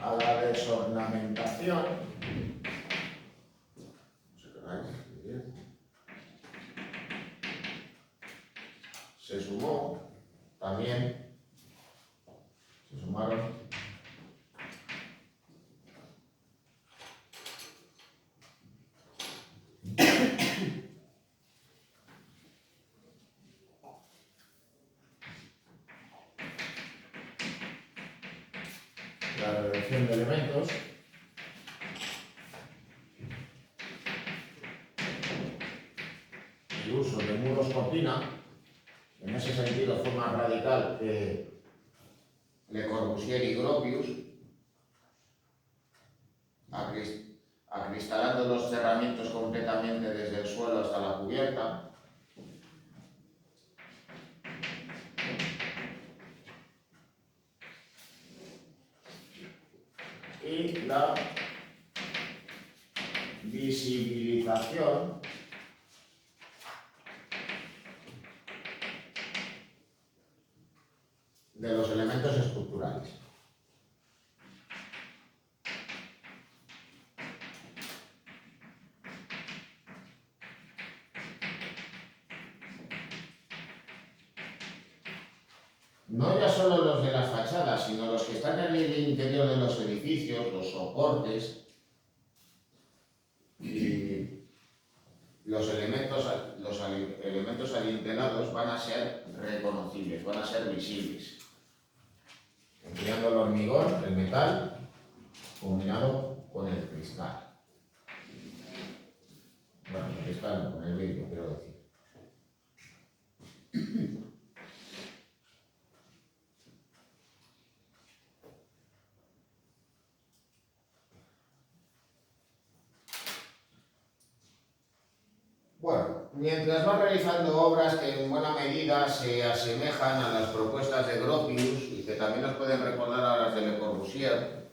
a la desornamentación. Se sumó también, se sumaron la reducción de elementos, el uso de muros cortina. En ese sentido fue más radical que Le Corbusier y Gropius, acristalando los cerramientos completamente desde el suelo hasta la cubierta. Y la visibilización de los elementos estructurales. No ya solo los de las fachadas, sino los que están en el interior de los edificios, los soportes y los elementos adintelados van a ser reconocibles, van a ser visibles, empleando el hormigón, el metal, combinado con el cristal. Bueno, el cristal no, con el vidrio, quiero decir. Bueno, mientras van realizando obras que en buena medida se asemejan a las propuestas de Gropius y que también nos pueden recordar a las de Le Corbusier,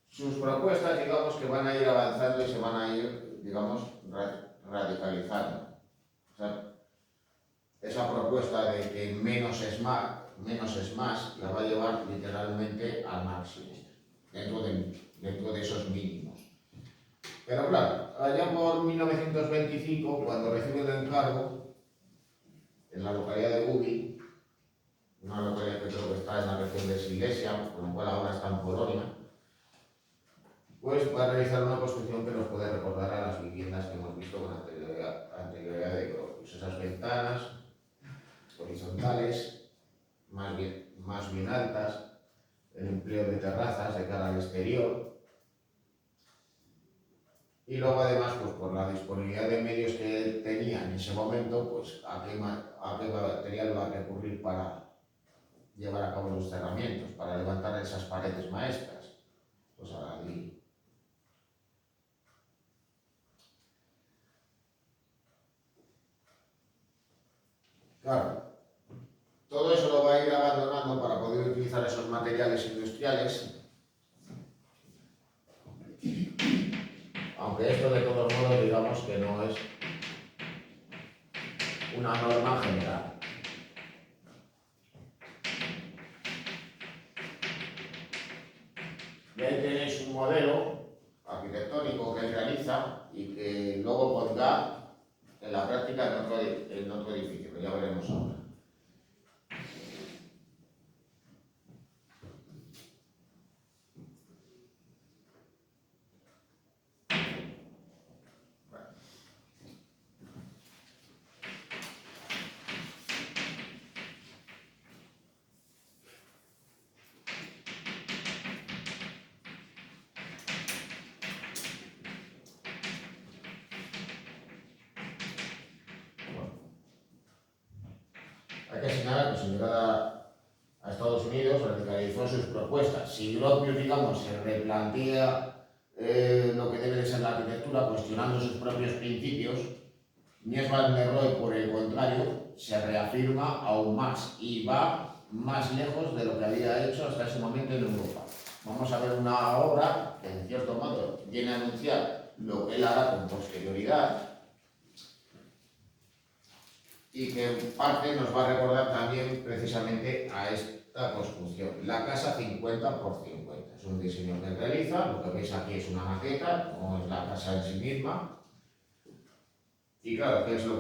sus propuestas, digamos, que van a ir avanzando y se van a ir, digamos, radicalizando. O sea, esa propuesta de que menos es más, la va a llevar literalmente al máximo, dentro de esos mínimos. Pero claro, allá por 1925, cuando recibe el encargo, en la localidad de Gubi, una localidad que creo que está en la región de Silesia, con la cual ahora está en Polonia, pues va a realizar una construcción que nos puede recordar a las viviendas que hemos visto con anterioridad de Gropius. Esas ventanas horizontales, más bien altas, el empleo de terrazas de cara al exterior. Y luego además, pues por la disponibilidad de medios que él tenía en ese momento, pues a qué material va a recurrir para llevar a cabo los cerramientos, para levantar esas paredes maestras. Pues a ladrillo. Claro, todo eso lo va a ir abandonando para poder utilizar esos materiales industriales. Aunque esto de todos modos digamos que no es una norma general. Y ahí tenéis un modelo arquitectónico que él realiza y que luego pondrá en la práctica en otro edificio, que ya veremos ahora. Hay que señalar que su llegada a Estados Unidos radicalizó sus propuestas. Si Gropius, digamos, se replantea lo que debe de ser la arquitectura, cuestionando sus propios principios, Mies van der Rohe, por el contrario, se reafirma aún más y va más lejos de lo que había hecho hasta ese momento en Europa. Vamos a ver una obra que, en cierto modo, viene a anunciar lo que él hará con posterioridad, y que en parte nos va a recordar también precisamente a la construcción. La casa 50 por 50. Es un diseño que realiza. Lo que veis aquí es una maqueta, no es la casa en sí misma. Y claro, ¿qué es lo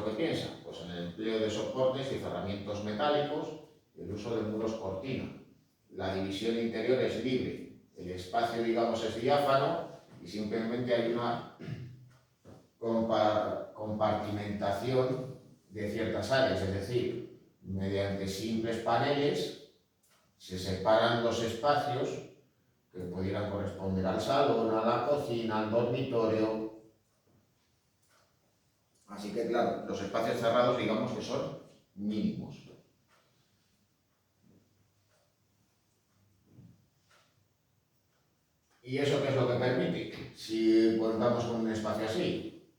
que piensa? Pues en el empleo de soportes y cerramientos metálicos y el uso de muros cortina. La división interior es libre, el espacio, digamos, es diáfano y simplemente hay una compartimentación de ciertas áreas, es decir, mediante simples paneles se separan los espacios que pudieran corresponder al salón, a la cocina, al dormitorio. Así que, claro, los espacios cerrados, digamos que son mínimos. ¿Y eso qué es lo que permite? Si contamos con un espacio así,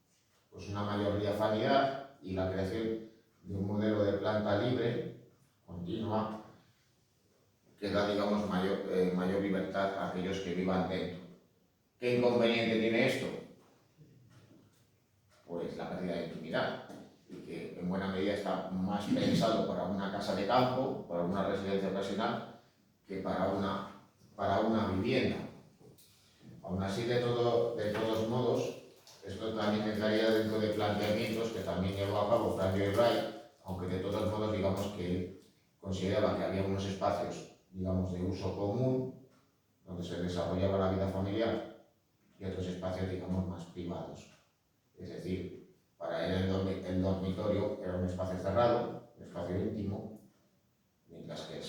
pues una mayor diafanidad y la creación de un modelo de planta libre, continua, que da, digamos, mayor libertad a aquellos que vivan dentro. ¿Qué inconveniente tiene esto? Pues la pérdida de intimidad, y que en buena medida está más pensado para una casa de campo, para una residencia ocasional, que para una vivienda. Aún así, de todos modos, esto también entraría dentro de planteamientos que también llevó a cabo Frank Lloyd Wright, aunque de todos modos, digamos que él consideraba que había unos espacios, digamos, de uso común, donde se desarrollaba la vida familiar, y otros espacios, digamos, más privados. Es decir, para él el dormitorio era un espacio cerrado, un espacio íntimo, mientras que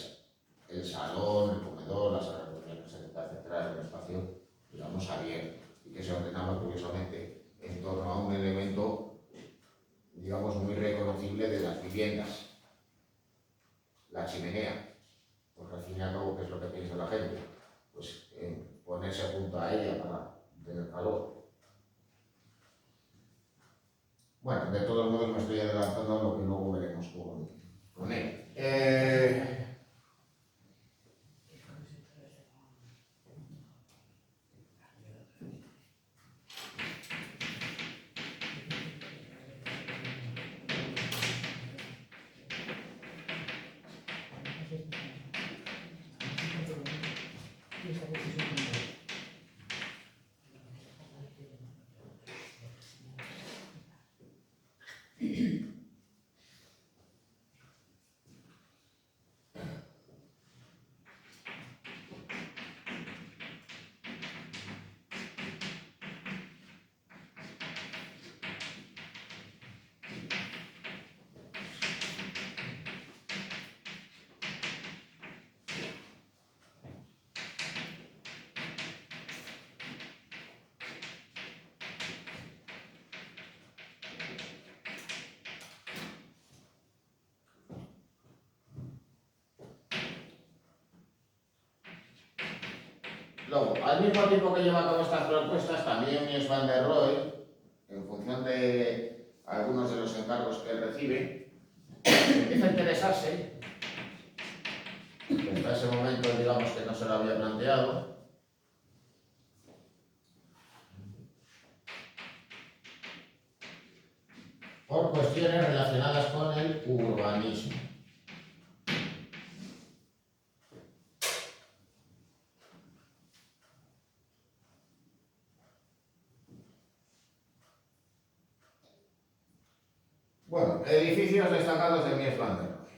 el salón, el comedor, las salas de reuniones, etcétera, era un espacio, digamos, abierto, y que se ordenaba curiosamente en torno a un elemento, digamos, muy reconocible de las viviendas, la chimenea. Pues al fin y al cabo, ¿qué es lo que piensa la gente? Pues ponerse junto a ella para tener calor. Bueno, de todos modos me estoy adelantando a lo que luego veremos con él. Luego, al mismo tiempo que lleva a cabo estas propuestas, también Mies van der Rohe, en función de algunos de los encargos que él recibe, empieza a interesarse, que hasta ese momento, digamos, que no se lo había planteado, por cuestiones relacionadas con el urbanismo. Bueno, edificios destacados de Mies van der Rohe.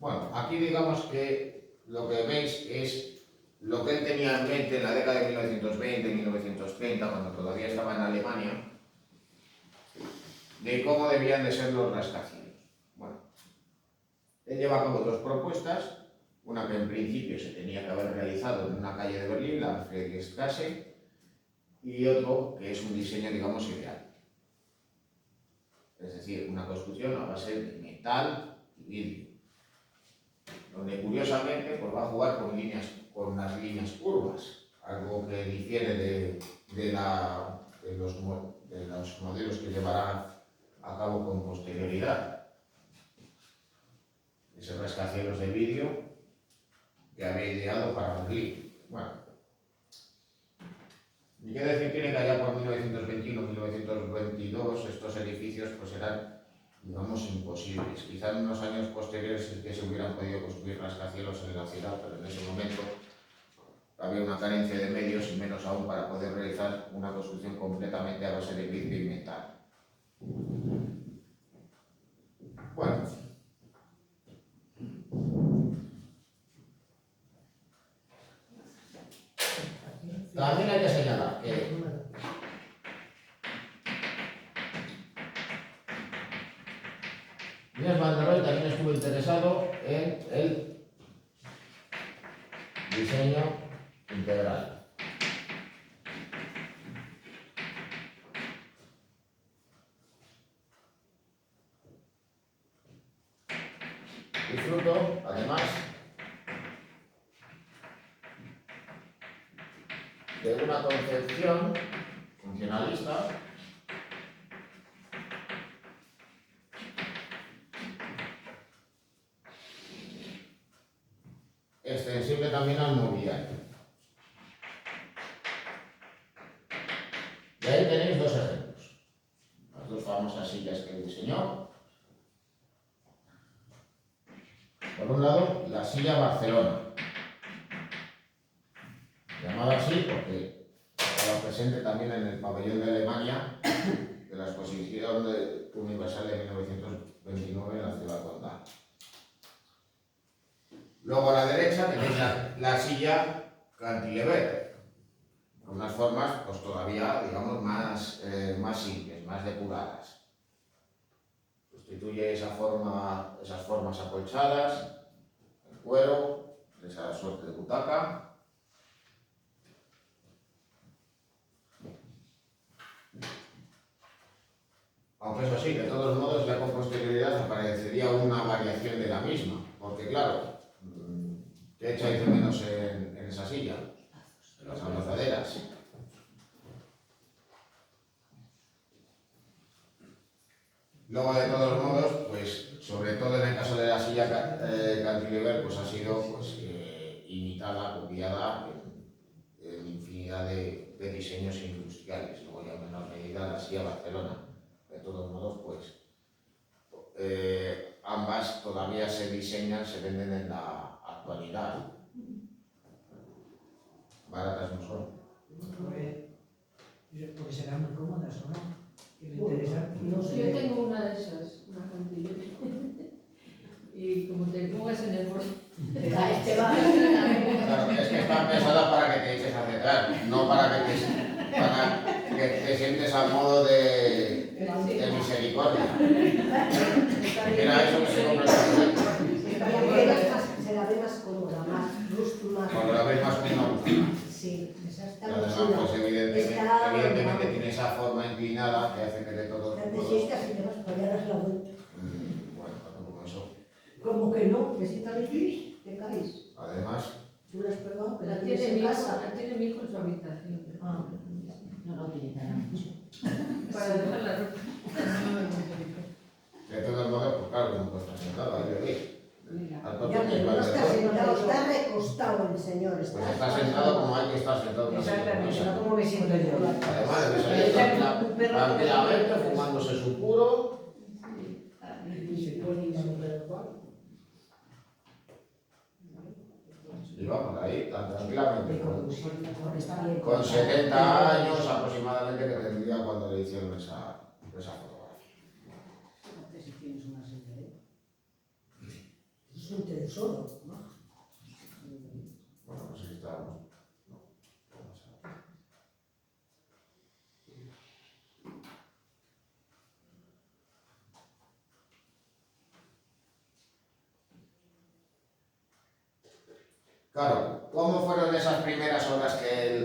Bueno, aquí digamos que lo que veis es lo que él tenía en mente en la década de 1920-1930, cuando todavía estaba en Alemania, de cómo debían de ser los rascacielos. Bueno, él lleva a cabo dos propuestas, una que en principio se tenía que haber realizado en una calle de Berlín, la Friedrichstraße, y otro que es un diseño, digamos, ideal. Es decir, una construcción a base de metal y vidrio, donde curiosamente pues, va a jugar con unas líneas curvas, algo que difiere de los modelos que llevará a cabo con posterioridad. Ese rascacielos de vidrio que había ideado para Berlín. Bueno, y qué decir tiene que allá por 1921-1922 estos edificios pues eran digamos, imposibles. Quizá en unos años posteriores sí que se hubieran podido construir rascacielos en la ciudad, pero en ese momento había una carencia de medios y menos aún para poder realizar una construcción completamente a base de vidrio y metal. Bueno, también hay que señalar que Mies van der Rohe también estuvo interesado en el diseño integral. Y fruto, además, de una concepción funcionalista extensible también al mobiliario. Y ahí tenéis dos ejemplos, las dos famosas sillas que diseñó. Por un lado, la silla Barcelona, llamada así porque estaba presente también en el pabellón de Alemania de la Exposición Universal de 1929 en la ciudad condal. Luego a la derecha tenéis la silla cantilever, con unas formas pues todavía, digamos, más simples, más depuradas. Sustituye esas formas acolchadas, el cuero, esa suerte de butaca. Aunque eso sí, de todos modos, ya con posterioridad aparecería una variación de la misma, porque claro, ¿qué echáis de menos en esa silla? Las abrazaderas. Luego, de todos modos, pues sobre todo en el caso de la silla cantilever, pues ha sido pues, imitada, copiada en infinidad de diseños industriales. Luego ya en menor medida la silla Barcelona. De todos modos, pues ambas todavía se diseñan, se venden en la actualidad. Baratas no son. Porque serán muy cómodas, ¿o no? Y lo interesante. No sé. Yo tengo una de esas, una cantilever. Y como te pongas en el borde, Te caes, te vas. Claro, es que está pensada para que te eches hacia atrás, no para que te sientes a modo de misericordia. Era eso que se compra Se la ve más cómoda, más rústica. cuando la ves más que una butaca. Sí, esa Y está además, muy pues chula. evidentemente tiene esa forma inclinada que hace que de todos Te modos. sientas y te vas para allá, das la vuelta. Bueno, tampoco eso. Como que no, te sientas aquí, te caes. Además, Tú la has probado, que la la tienes tiene en mi hijo, casa. la tiene mi hijo en su habitación. Ah. No lo utilizarán mucho. Para dejar la ropa. de todos modos, pues claro, no puede estar sentado, ahí lo veis. Al tope Ya, ni pero no vale está todo. sentado, está recostado el señor. Pues está sentado como hay que estar sentado. Exactamente, no como me siento yo. Además, de salir tranquilamente, fumándose su puro. Y vamos ahí, tan tranquilamente. Con 70 años aproximadamente que tendría cuando le hicieron esa fotografía. Si tienes una silla, Es un tesoro, ¿no? Bueno, no sé si estábamos. No, vamos a ver. Claro, ¿cómo fueron esas primeras obras que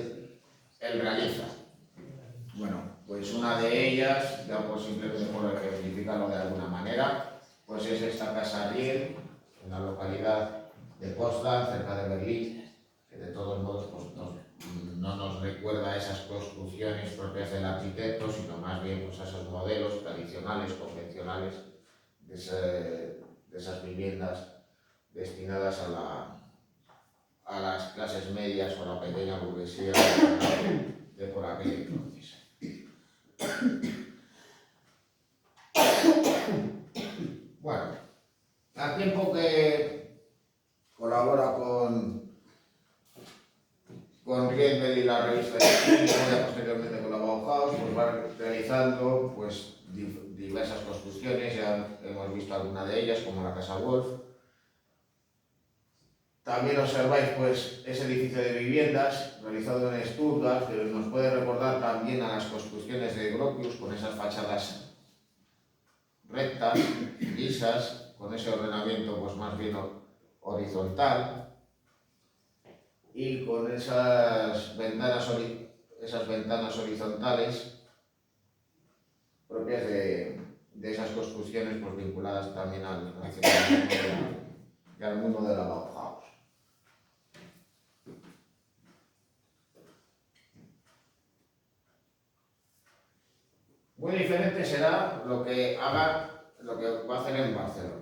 él realiza? Bueno, pues una de ellas, ya por simplemente por ejemplificarlo de alguna manera, pues es esta casa Riel, en la localidad de Potsdam, cerca de Berlín, que de todos modos pues, no nos recuerda a esas construcciones propias del arquitecto, sino más bien pues, a esos modelos tradicionales, convencionales, de esas viviendas destinadas a las clases medias o a la pequeña burguesía de por aquel entonces. al tiempo que colabora con Riedel y la revista de Cine, y posteriormente con la Bauhaus, pues va realizando pues, diversas construcciones, ya hemos visto alguna de ellas, como la Casa Wolf. También observáis pues, ese edificio de viviendas realizado en Stuttgart, que nos puede recordar también a las construcciones de Gropius, con esas fachadas rectas, lisas, con ese ordenamiento pues, más bien horizontal, y con esas ventanas horizontales propias de esas construcciones pues, vinculadas también al mundo de la Bauhaus. Muy diferente será lo que va a hacer en Barcelona.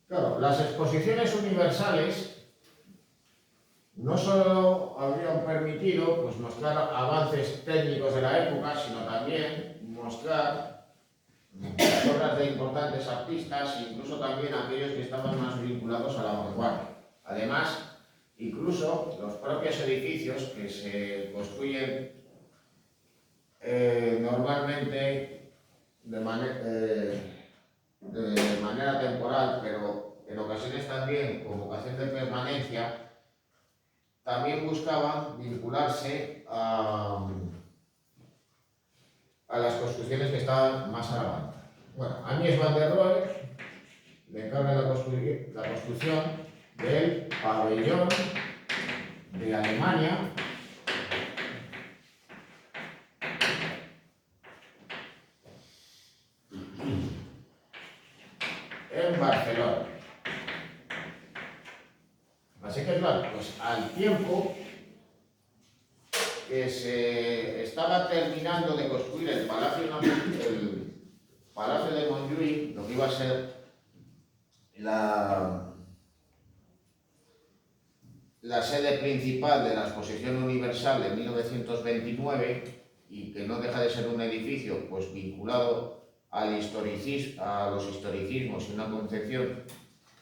Claro, las exposiciones universales no solo habrían permitido pues, mostrar avances técnicos de la época, sino también mostrar las obras de importantes artistas, incluso también aquellos que estaban más vinculados a la vanguardia. Además, incluso los propios edificios que se construyen normalmente de manera temporal, pero en ocasiones también con vocación de permanencia, también buscaban vincularse a las construcciones que estaban más a la banda. Bueno, a Mies van der Rohe le encarga la construcción del pabellón de Alemania en Barcelona. Así que claro, pues al tiempo que se estaba terminando de construir el Palacio de Montjuïc, lo que iba a ser la sede principal de la Exposición Universal de 1929, y que no deja de ser un edificio pues, vinculado a los historicismos y una concepción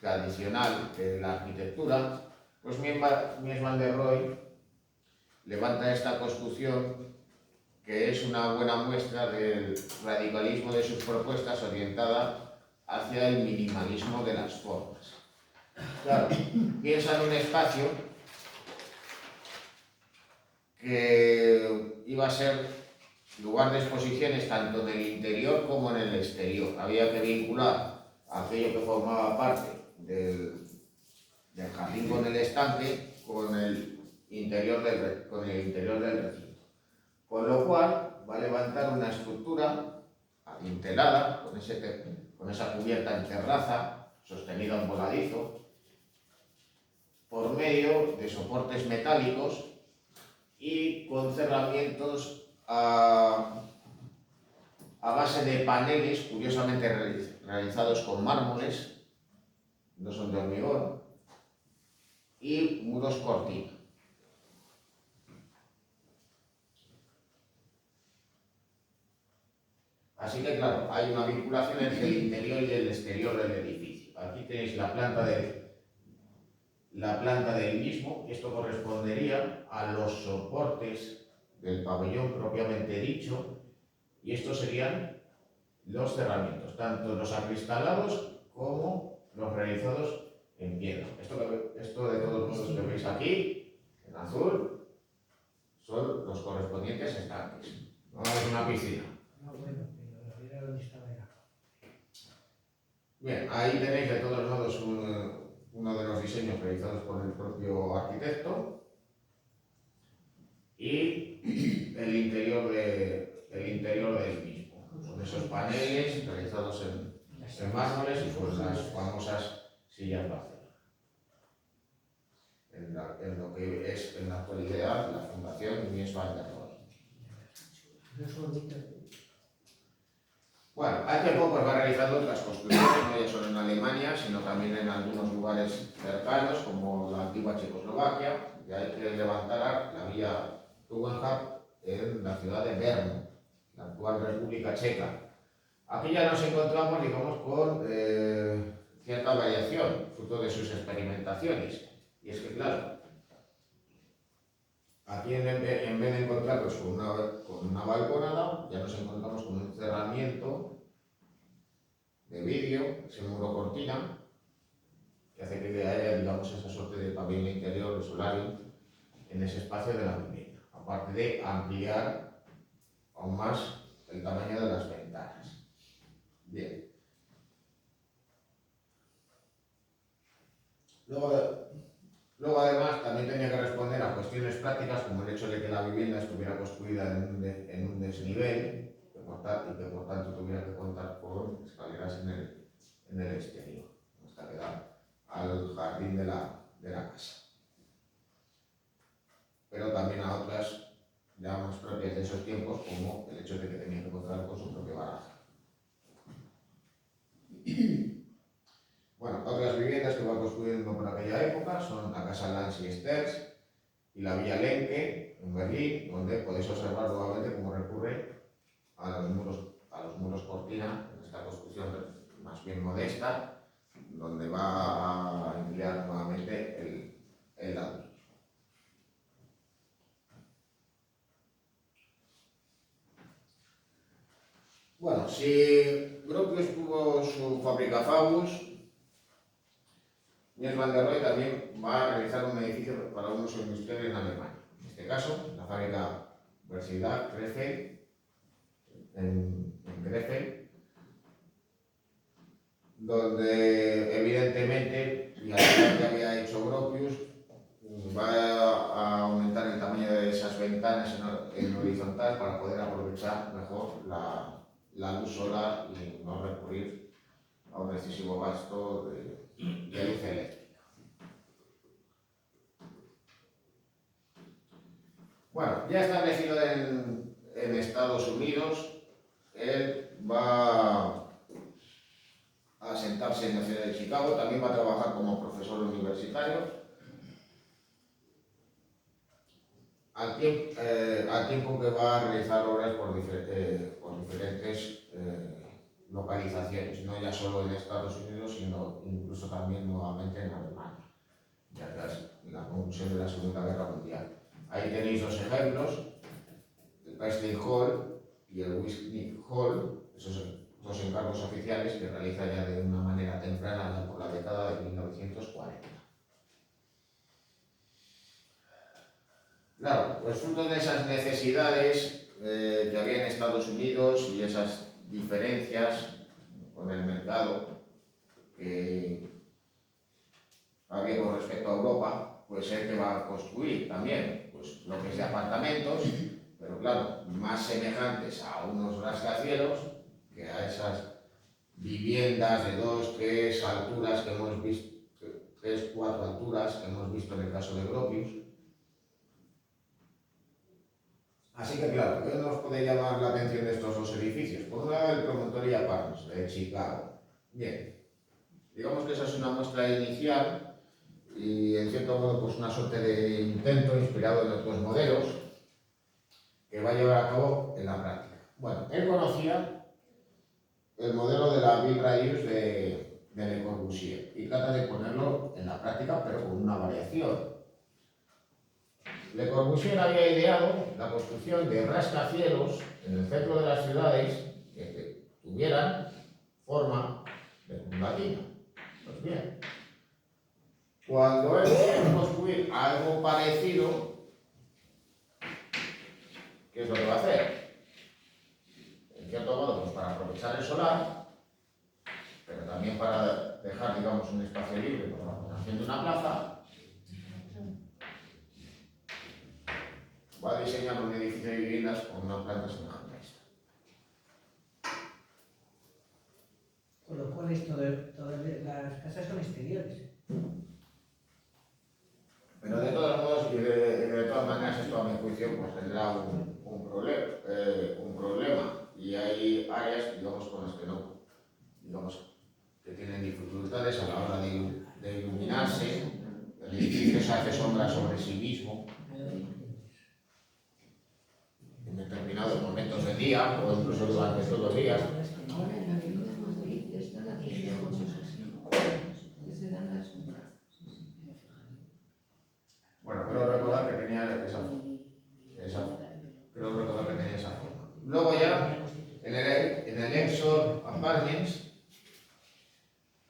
tradicional de la arquitectura, pues Mies van der Rohe levanta esta construcción, que es una buena muestra del radicalismo de sus propuestas orientada hacia el minimalismo de las formas. Claro, piensa en un espacio que iba a ser lugar de exposiciones tanto en el interior como en el exterior. Había que vincular aquello que formaba parte del jardín con el estanque con el interior del recinto. Con lo cual va a levantar una estructura adintelada, con esa cubierta en terraza, sostenida en voladizo, por medio de soportes metálicos y con cerramientos a base de paneles, curiosamente realizados con mármoles, no son de hormigón, y muros cortina. Así que claro, hay una vinculación entre el interior y el exterior del edificio. Aquí tenéis la planta del mismo. Esto correspondería a los soportes del pabellón propiamente dicho, y estos serían los cerramientos, tanto los acristalados como los realizados en piedra. Esto de todos modos que veis aquí, en azul, son los correspondientes estanques. No es una piscina. No, bueno, pero era donde estaba el agua. Bien, ahí tenéis de todos modos uno de los diseños realizados por el propio arquitecto y el interior del mismo, con esos paneles realizados en mármoles y con las famosas sillas vacías. En lo que es en la actualidad la Fundación Mies van der Rohe. No es bonito. Bueno, hace poco va realizando otras construcciones, no ya solo en Alemania, sino también en algunos lugares cercanos, como la antigua Checoslovaquia, y hay que levantar la vía Tugendhat en la ciudad de Brno, la actual República Checa. Aquí ya nos encontramos, digamos, con cierta variación, fruto de sus experimentaciones. Y es que, claro, aquí en vez de encontrarnos con una balconada, ya nos encontramos con un cerramiento de vidrio, ese muro cortina, que hace que haya, digamos, esa suerte de pabellón interior, de solarium, en ese espacio de la vivienda, aparte de ampliar aún más el tamaño de las ventanas. Bien. Luego, además, también tenía que responder a cuestiones prácticas, como el hecho de que la vivienda estuviera construida en un desnivel y que por tanto tuviera que contar con escaleras en el exterior, hasta llegar al jardín de la casa. Pero también a otras ya más propias de esos tiempos, como el hecho de que tenía que contar con su propio garaje. Bueno, otras viviendas que va construyendo por aquella época son la casa Lanzi Sters y la Villa Lenke en Berlín, donde podéis observar nuevamente cómo recurre a los muros cortina, en esta construcción más bien modesta, donde va a emplear nuevamente el ladrillo. Bueno, si Gropius tuvo su fábrica Fabus, Mies van der Rohe también va a realizar un edificio para un uso industrial en Alemania. En este caso, la fábrica Versidad Krefeld, en Krefeld, donde evidentemente, y al que había hecho Gropius, va a aumentar el tamaño de esas ventanas en horizontal para poder aprovechar mejor la luz solar y no recurrir a un excesivo gasto de luz eléctrica. Bueno, ya establecido en Estados Unidos, él va a sentarse en la ciudad de Chicago, también va a trabajar como profesor universitario, al tiempo que va a realizar obras por diferentes localizaciones, no ya solo en Estados Unidos, sino incluso también nuevamente en Alemania, ya tras la conclusión de la Segunda Guerra Mundial. Ahí tenéis dos ejemplos, el Paisley Hall y el Whiskey Hall, esos dos encargos oficiales que realiza ya de una manera temprana por la década de 1940. Claro, pues fruto de esas necesidades que había en Estados Unidos y esas diferencias con el mercado que había con respecto a Europa, pues él que va a construir también pues bloques de apartamentos, pero claro, más semejantes a unos rascacielos que a esas viviendas de 2, 3 alturas que hemos visto, 3, 4 alturas que hemos visto en el caso de Gropius. Así que claro, ¿qué nos puede llamar la atención de estos dos edificios? Por un lado, el Promontory Apartments de Chicago. Bien, digamos que esa es una muestra inicial y en cierto modo pues una suerte de intento inspirado en otros modelos que va a llevar a cabo en la práctica. Bueno, él conocía el modelo de la Bill Radius de Le Corbusier y trata de ponerlo en la práctica pero con una variación. Le Corbusier había ideado la construcción de rascacielos en el centro de las ciudades que tuvieran forma de curvatina. Pues bien, cuando él quiere construir algo parecido, ¿qué es lo que va a hacer? En cierto modo, pues para aprovechar el solar, pero también para dejar, digamos, un espacio libre para la formación de una plaza, va a diseñar un edificio de viviendas con una planta semejante a esta. Con lo cual, todas las casas son exteriores. Pero de todos modos y de todas maneras, esto a mi juicio pues tendrá un problema. Y hay áreas, digamos, con las dificultades a la hora de iluminarse. El edificio se hace sombra sobre sí mismo en determinados momentos del día o incluso durante todo el día. Ahora en la Avenida de Madrid está la tienda que se dan las sombras. Bueno, creo recordar que tenía esa forma. Luego ya, en el Exor Apartments,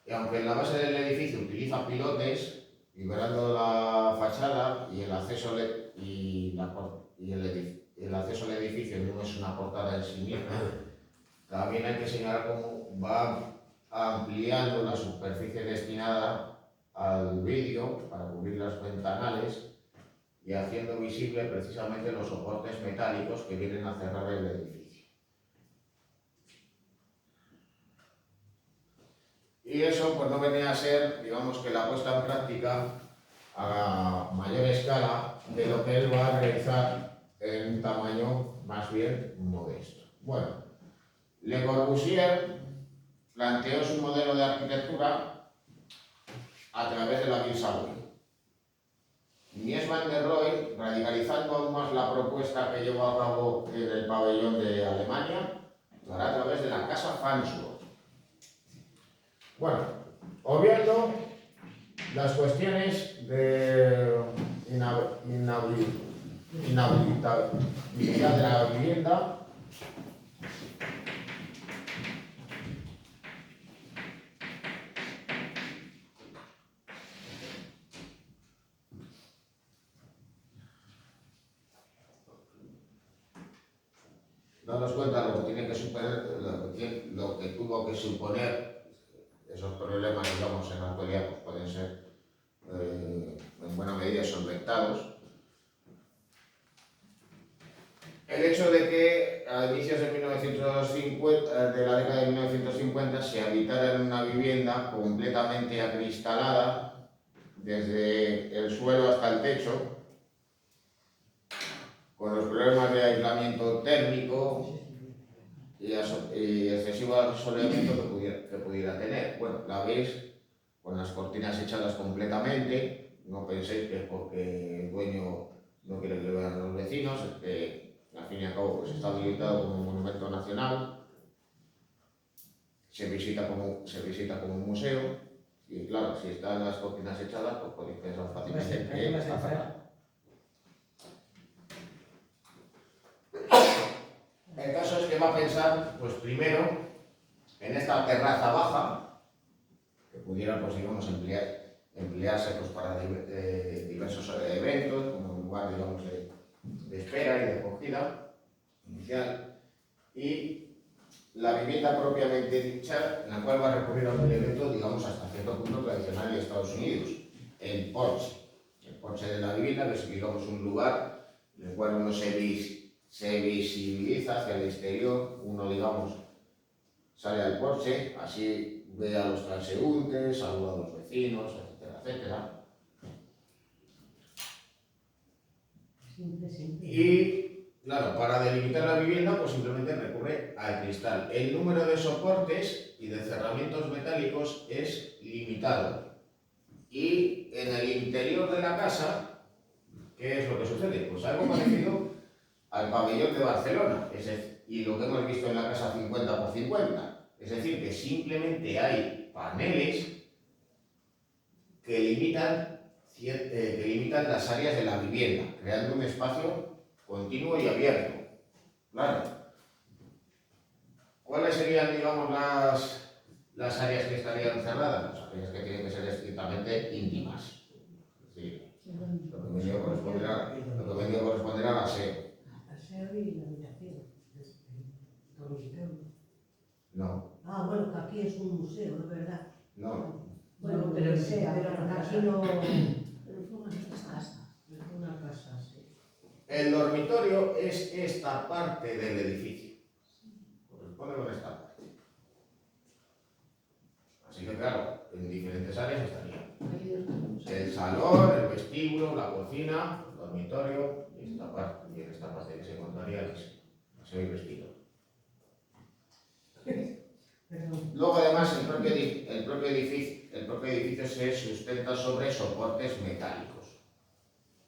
y aunque en la base del edificio utiliza pilotes, liberando la fachada y el acceso el acceso al edificio no es una portada en sí misma, también hay que señalar cómo va ampliando la superficie destinada al vidrio para cubrir las ventanales y haciendo visible precisamente los soportes metálicos que vienen a cerrar el edificio. Y eso pues no venía a ser, digamos, que la puesta en práctica a mayor escala de lo que él va a realizar en un tamaño más bien modesto. Bueno, Le Corbusier planteó su modelo de arquitectura a través de la Ville Savoye. Mies van der Rohe, radicalizando aún más la propuesta que llevó a cabo en el pabellón de Alemania, lo hará a través de la Casa Farnsworth. Bueno, obviando las cuestiones de inhabilitabilidad de la vivienda, daros cuenta lo que tiene que suponer, lo que tuvo que suponer esos problemas, digamos, en la actualidad, pues pueden ser en buena medida solventados. El hecho de que a inicios de la década de 1950 se habitara en una vivienda completamente acristalada desde el suelo hasta el techo, con los problemas de aislamiento térmico y excesivo asoleamiento que pudiera tener. Bueno, la veis con las cortinas echadas completamente, no penséis que es porque el dueño no quiere que lo vean los vecinos, es que al fin y al cabo pues está habilitado como monumento nacional, se visita como un museo y claro, si están las cortinas echadas pues podéis pensar fácilmente que está cerrado. El caso es que va a pensar, pues primero, en esta terraza baja, que pudiera, pues digamos, emplearse pues, para diversos eventos, como un lugar, digamos, de espera y de acogida inicial, y la vivienda propiamente dicha, en la cual va a recurrir a un elemento, digamos, hasta cierto punto tradicional de Estados Unidos, el porche de la vivienda, que es, digamos, un lugar en el cual uno se visibiliza hacia el exterior, uno, digamos, sale al porche, así ve a los transeúntes, saluda a los vecinos, etcétera, etcétera. Y, claro, para delimitar la vivienda, pues simplemente recurre al cristal. El número de soportes y de cerramientos metálicos es limitado. Y en el interior de la casa, ¿qué es lo que sucede? Pues algo parecido al pabellón de Barcelona, y lo que hemos visto en la casa 50x50. Es decir, que simplemente hay paneles que limitan las áreas de la vivienda, creando un espacio continuo y abierto. Claro. ¿Cuáles serían, digamos, las áreas que estarían cerradas? Las áreas que tienen que ser estrictamente íntimas. Es decir, lo que vendría a corresponder al aseo. Aseo y la habitación. Dormitorio. No, Ah, bueno, que aquí es un museo, ¿no es verdad? no. Bueno, pero pero sea, sí, pero una aquí casa. no. Pero fue una de estas casas. Es una casa, sí. El dormitorio es esta parte del edificio. Corresponde con esta parte. Así que claro, en diferentes áreas estaría el salón, el vestíbulo, la cocina, el dormitorio y esta parte. Y en esta parte que se encontraría el aseo y vestido. Perdón. Luego además el propio edificio, el propio edificio se sustenta sobre soportes metálicos.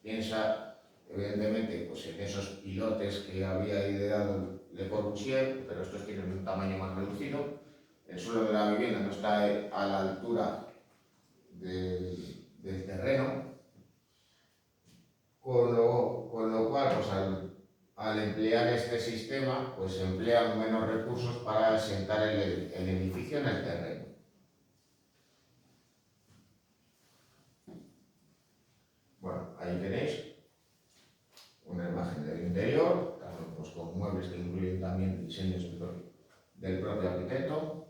Piensa, evidentemente, pues en esos pilotes que había ideado Le Corbusier, pero estos tienen un tamaño más reducido. El suelo de la vivienda no está a la altura del terreno, con lo cual, pues al emplear este sistema, pues se emplean menos recursos para asentar el edificio en el terreno. Bueno, ahí tenéis una imagen del interior, también pues con muebles que incluyen también diseños del propio arquitecto.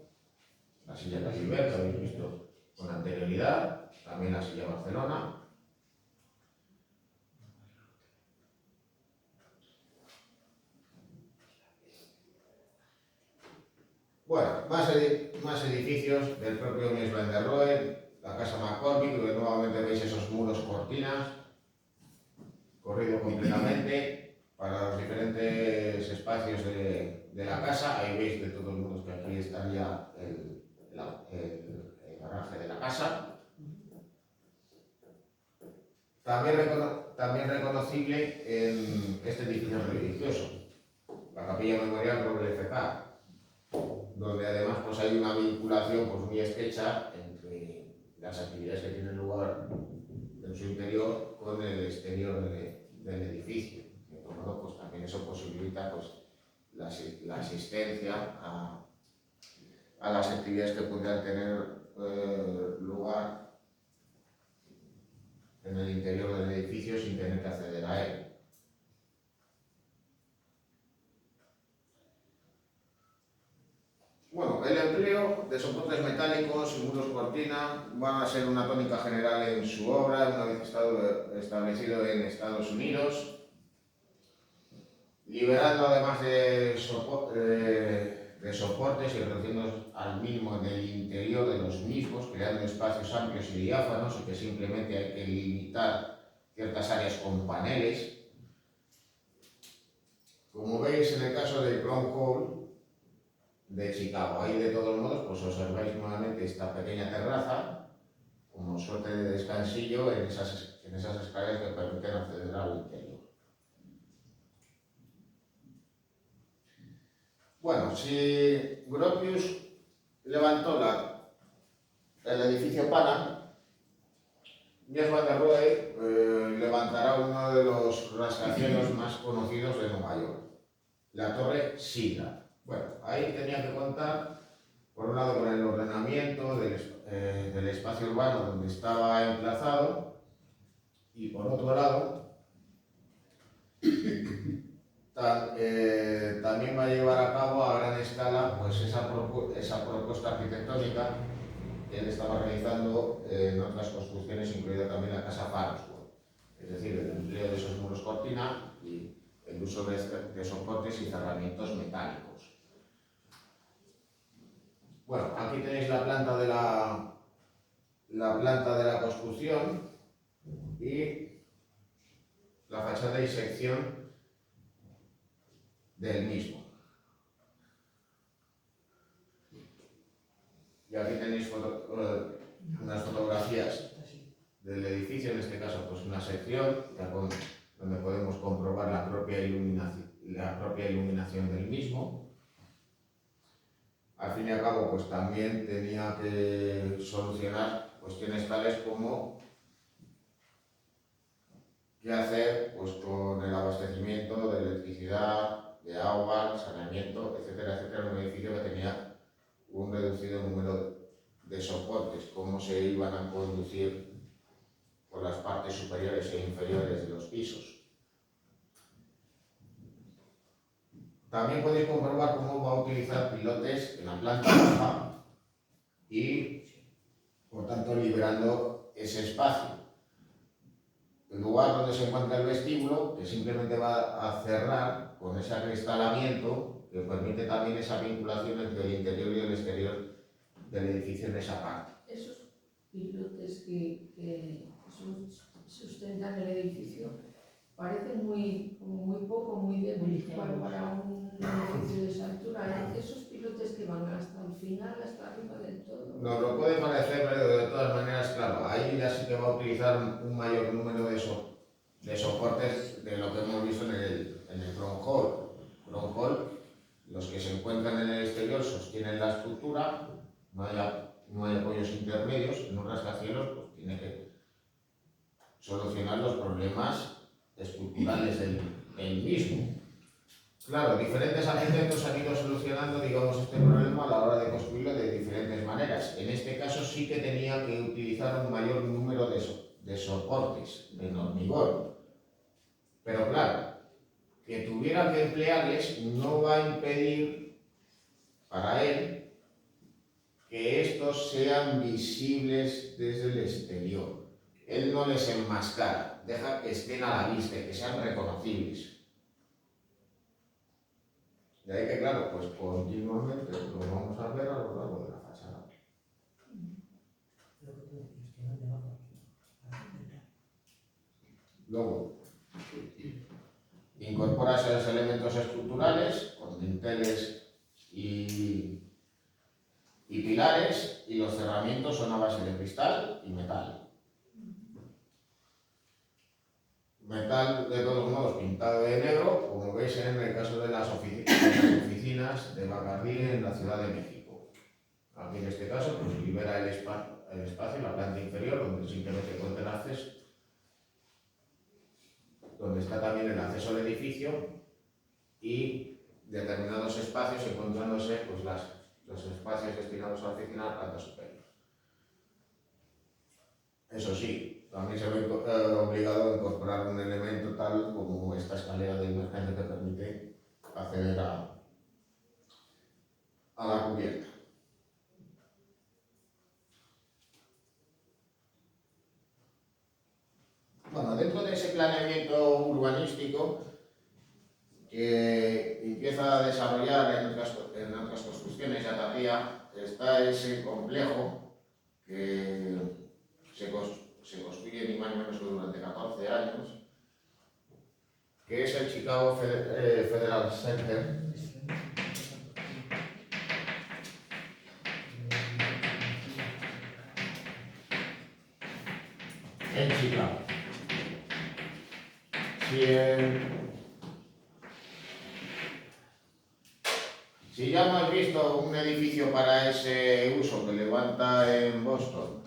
La silla de Gilbert, que habéis visto con anterioridad, también la silla Barcelona. Bueno, más edificios del propio Mies van der Rohe, la casa McCormick, donde nuevamente veis esos muros cortinas, corrido completamente para los diferentes espacios de la casa. Ahí veis de todos modos que aquí estaría el garaje de la casa. También reconocible en este edificio religioso, la capilla memorial Roble FK, donde además pues hay una vinculación pues muy estrecha entre las actividades que tienen lugar en su interior con el exterior del edificio. De otro modo, pues también eso posibilita pues la asistencia a las actividades que pudieran tener lugar en el interior del edificio sin tener que acceder a él. Bueno, el empleo de soportes metálicos y muros cortina van a ser una tónica general en su obra, una vez establecido en Estados Unidos, liberando además de soportes y reduciendo al mínimo del interior de los mismos, creando espacios amplios y diáfanos, y que simplemente hay que limitar ciertas áreas con paneles. Como veis en el caso del Crown Hall de Chicago, ahí de todos modos pues observáis nuevamente esta pequeña terraza como suerte de descansillo en esas escaleras que permiten acceder al interior. Bueno, si Gropius levantó el edificio Pana, Mies van der Rohe levantará uno de los rascacielos más conocidos de Nueva York, la Torre Sidra. Bueno, ahí tenía que contar, por un lado, con el ordenamiento del espacio urbano donde estaba emplazado, y por otro lado, también va a llevar a cabo a gran escala pues, esa propuesta arquitectónica que él estaba realizando en otras construcciones, incluida también la casa Farnsworth, es decir, el empleo de esos muros cortina y el uso de soportes y cerramientos metálicos. Bueno, aquí tenéis la planta de la construcción y la fachada y sección del mismo. Y aquí tenéis unas fotografías del edificio, en este caso pues una sección donde podemos comprobar la propia iluminación del mismo. Al fin y al cabo pues también tenía que solucionar cuestiones tales como qué hacer pues con el abastecimiento de electricidad, de agua, saneamiento, etcétera, etcétera, en un edificio que tenía un reducido número de soportes, cómo se iban a conducir por las partes superiores e inferiores de los pisos. También podéis comprobar cómo va a utilizar pilotes en la planta baja y, por tanto, liberando ese espacio. El lugar donde se encuentra el vestíbulo, que simplemente va a cerrar con ese acristalamiento que permite también esa vinculación entre el interior y el exterior del edificio en esa parte. Esos pilotes que sustentan el edificio parecen muy poco, muy débiles para un edificio de esa altura. Esos pilotes que van hasta el final hasta arriba del todo. Nos lo puede parecer, pero de todas maneras, claro, ahí ya sí que va a utilizar un mayor número de soportes de lo que hemos visto en el crown hall. Crown hall, los que se encuentran en el exterior sostienen la estructura, no hay apoyos intermedios. En un rascacielos pues tiene que solucionar los problemas estructurales del mismo. Claro, diferentes arquitectos han ido solucionando, digamos, este problema a la hora de construirlo de diferentes maneras. En este caso sí que tenía que utilizar un mayor número de soportes en hormigón. Pero claro, que tuviera que emplearles no va a impedir para él que estos sean visibles desde el exterior. Él no les enmascara, deja que estén a la vista, que sean reconocibles. De ahí que, claro, pues continuamente lo vamos a ver a lo largo de la fachada. Lo que tú decías, que van debajo aquí. Luego, incorpora esos elementos estructurales con dinteles y pilares, y los cerramientos son a base de cristal y metal. Metal, de todos modos, pintado de negro, como veis en el caso de las oficinas de Bacardí en la Ciudad de México. Aquí en este caso, pues libera el espacio, la planta inferior, donde simplemente cuenta el acceso, donde está también el acceso al edificio, y determinados espacios encontrándose pues los espacios destinados a la oficina a la planta superior. Eso sí, también se ve obligado a incorporar un elemento tal como esta escalera de emergencia que permite acceder a la cubierta. Bueno, dentro de ese planeamiento urbanístico que empieza a desarrollar en otras construcciones ya tardía, está ese complejo que se construye ni más ni menos que durante 14 años, que es el Chicago Federal Center, en Chicago. Si ya hemos visto un edificio para ese uso que levanta en Boston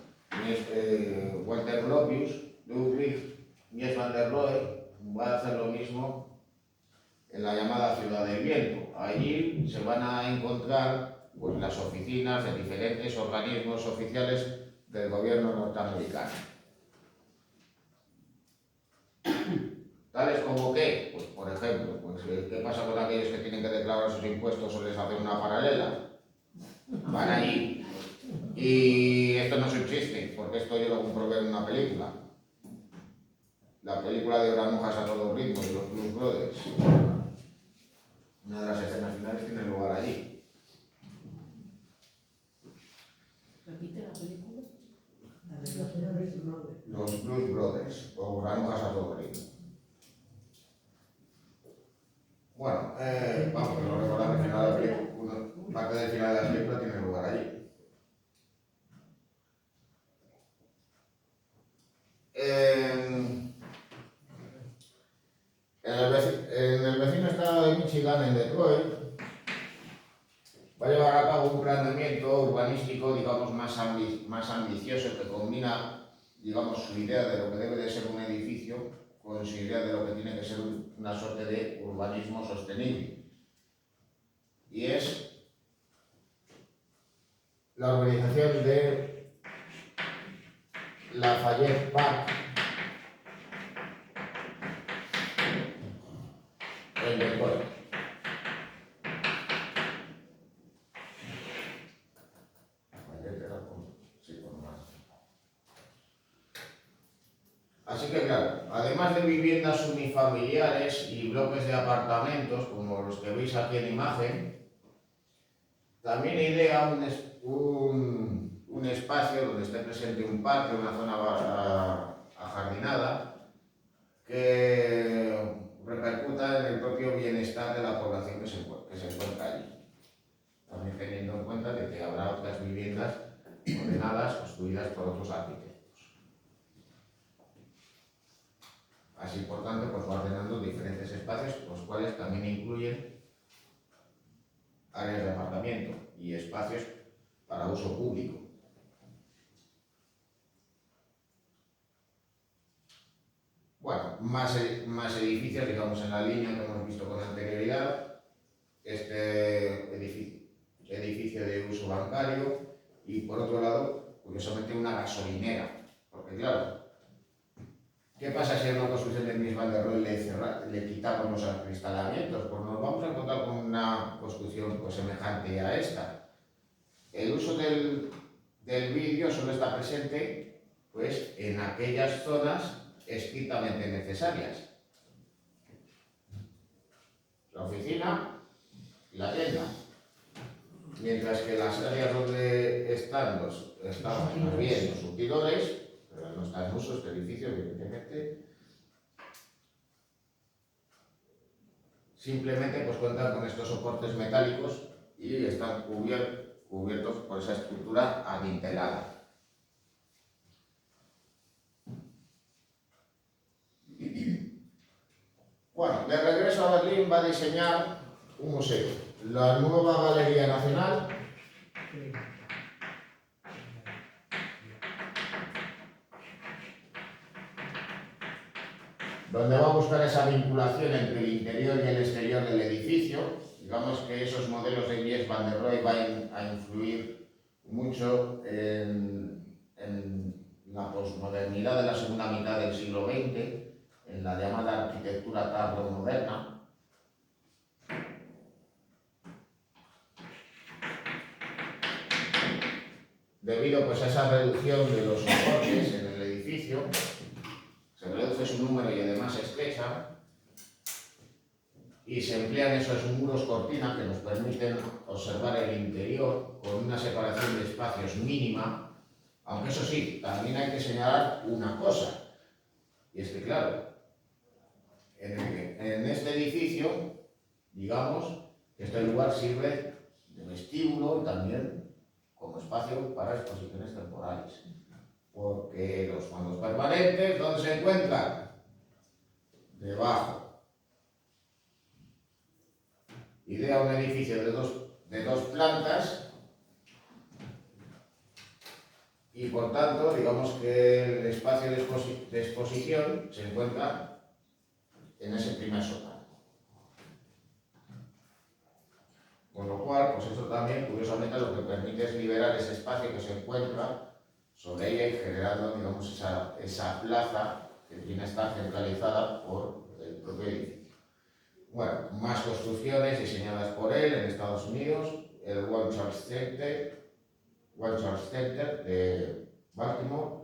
Walter Gropius, Ludwig Mies van der Rohe, va a hacer lo mismo en la llamada Ciudad del Viento. Allí se van a encontrar pues, las oficinas de diferentes organismos oficiales del gobierno norteamericano. Tales como que, pues, por ejemplo, pues, ¿qué pasa con aquellos que tienen que declarar sus impuestos o les hacen una paralela? Van allí. Y esto no subsiste, porque esto yo lo comprobé en una película. La película de Granujas a todo ritmo, de los Blues Brothers. Una de las escenas finales tiene lugar allí. ¿Repite la película? Los Blues Brothers, o Granujas a todo ritmo. Bueno, vamos, que no recordar el final de la película. Parte del final de la película tiene lugar allí. En el vecino estado de Michigan, en Detroit, va a llevar a cabo un planeamiento urbanístico, digamos, más ambicioso, que combina, digamos, su idea de lo que debe de ser un edificio con su idea de lo que tiene que ser una suerte de urbanismo sostenible. Y es la urbanización de Lafayette Park en Detroit. Así que claro, además de viviendas unifamiliares y bloques de apartamentos, como los que veis aquí en imagen, también idea un espacio donde esté presente un parque, una zona ajardinada, que repercuta en el propio bienestar de la población que se encuentra allí. también teniendo en cuenta de que habrá otras viviendas ordenadas, construidas por otros arquitectos. Así, por tanto, pues va ordenando diferentes espacios, los cuales también incluyen áreas de aparcamiento y espacios para uso público. Bueno, más edificios, digamos, en la línea que hemos visto con anterioridad. Este edificio de uso bancario y, por otro lado, curiosamente, una gasolinera. Porque, claro, ¿qué pasa si en una construcción de Mies van der Rohe le quitamos los acristalamientos? Pues nos vamos a encontrar con una construcción pues, semejante a esta. El uso del vidrio solo está presente pues, en aquellas zonas estrictamente necesarias. La oficina y la tienda. Mientras que las áreas donde están más bien los surtidores, pero no está en uso este edificio, evidentemente, simplemente pues cuentan con estos soportes metálicos y están cubiertos por esa estructura adintelada. Bueno, de regreso a Berlín va a diseñar un museo, la nueva Galería Nacional, donde va a buscar esa vinculación entre el interior y el exterior del edificio. Digamos que esos modelos de Mies van der Rohe van a influir mucho en la posmodernidad de la segunda mitad del siglo XX, en la llamada arquitectura tardomoderna. Debido pues, a esa reducción de los soportes en el edificio, se reduce su número y además se estrecha, y se emplean esos muros cortina que nos permiten observar el interior con una separación de espacios mínima, aunque eso sí, también hay que señalar una cosa, y es que claro, en este edificio, digamos, que este lugar sirve de vestíbulo y también como espacio para exposiciones temporales. Porque los fondos permanentes, ¿dónde se encuentran? Debajo. Idea un edificio de dos plantas y por tanto, digamos que el espacio de exposición se encuentra en ese primer sótano. Con lo cual, pues eso también, curiosamente, lo que permite es liberar ese espacio que se encuentra sobre ella y generando, digamos, esa plaza que viene a estar centralizada por el propio edificio. Bueno, más construcciones diseñadas por él en Estados Unidos, el One Charles Center de Baltimore,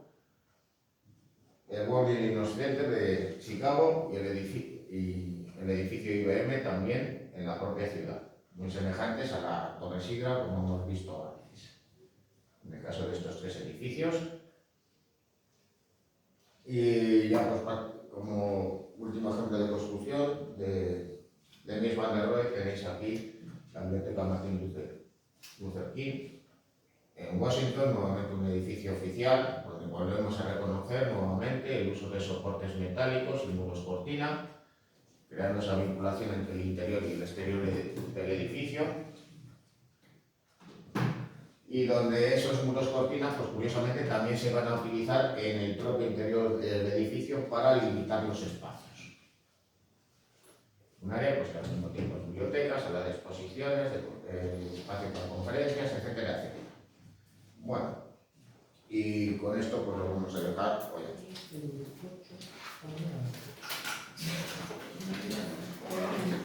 el World Illinois Center de Chicago y el edificio IBM también en la propia ciudad, muy semejantes a la Torre Sidra como hemos visto antes, en el caso de estos tres edificios. Y ya pues, como último ejemplo de construcción de Mies van der Rohe tenéis aquí la Biblioteca Martin Luther King. En Washington, nuevamente un edificio oficial, donde volvemos a reconocer nuevamente el uso de soportes metálicos y muros cortina, creando esa vinculación entre el interior y el exterior del edificio. Y donde esos muros cortina, pues curiosamente también se van a utilizar en el propio interior del edificio para limitar los espacios. Un área pues, que al mismo tiempo es biblioteca, sala de exposiciones, espacio para conferencias, etcétera, etcétera. Bueno, y con esto pues lo vamos a dejar hoy aquí.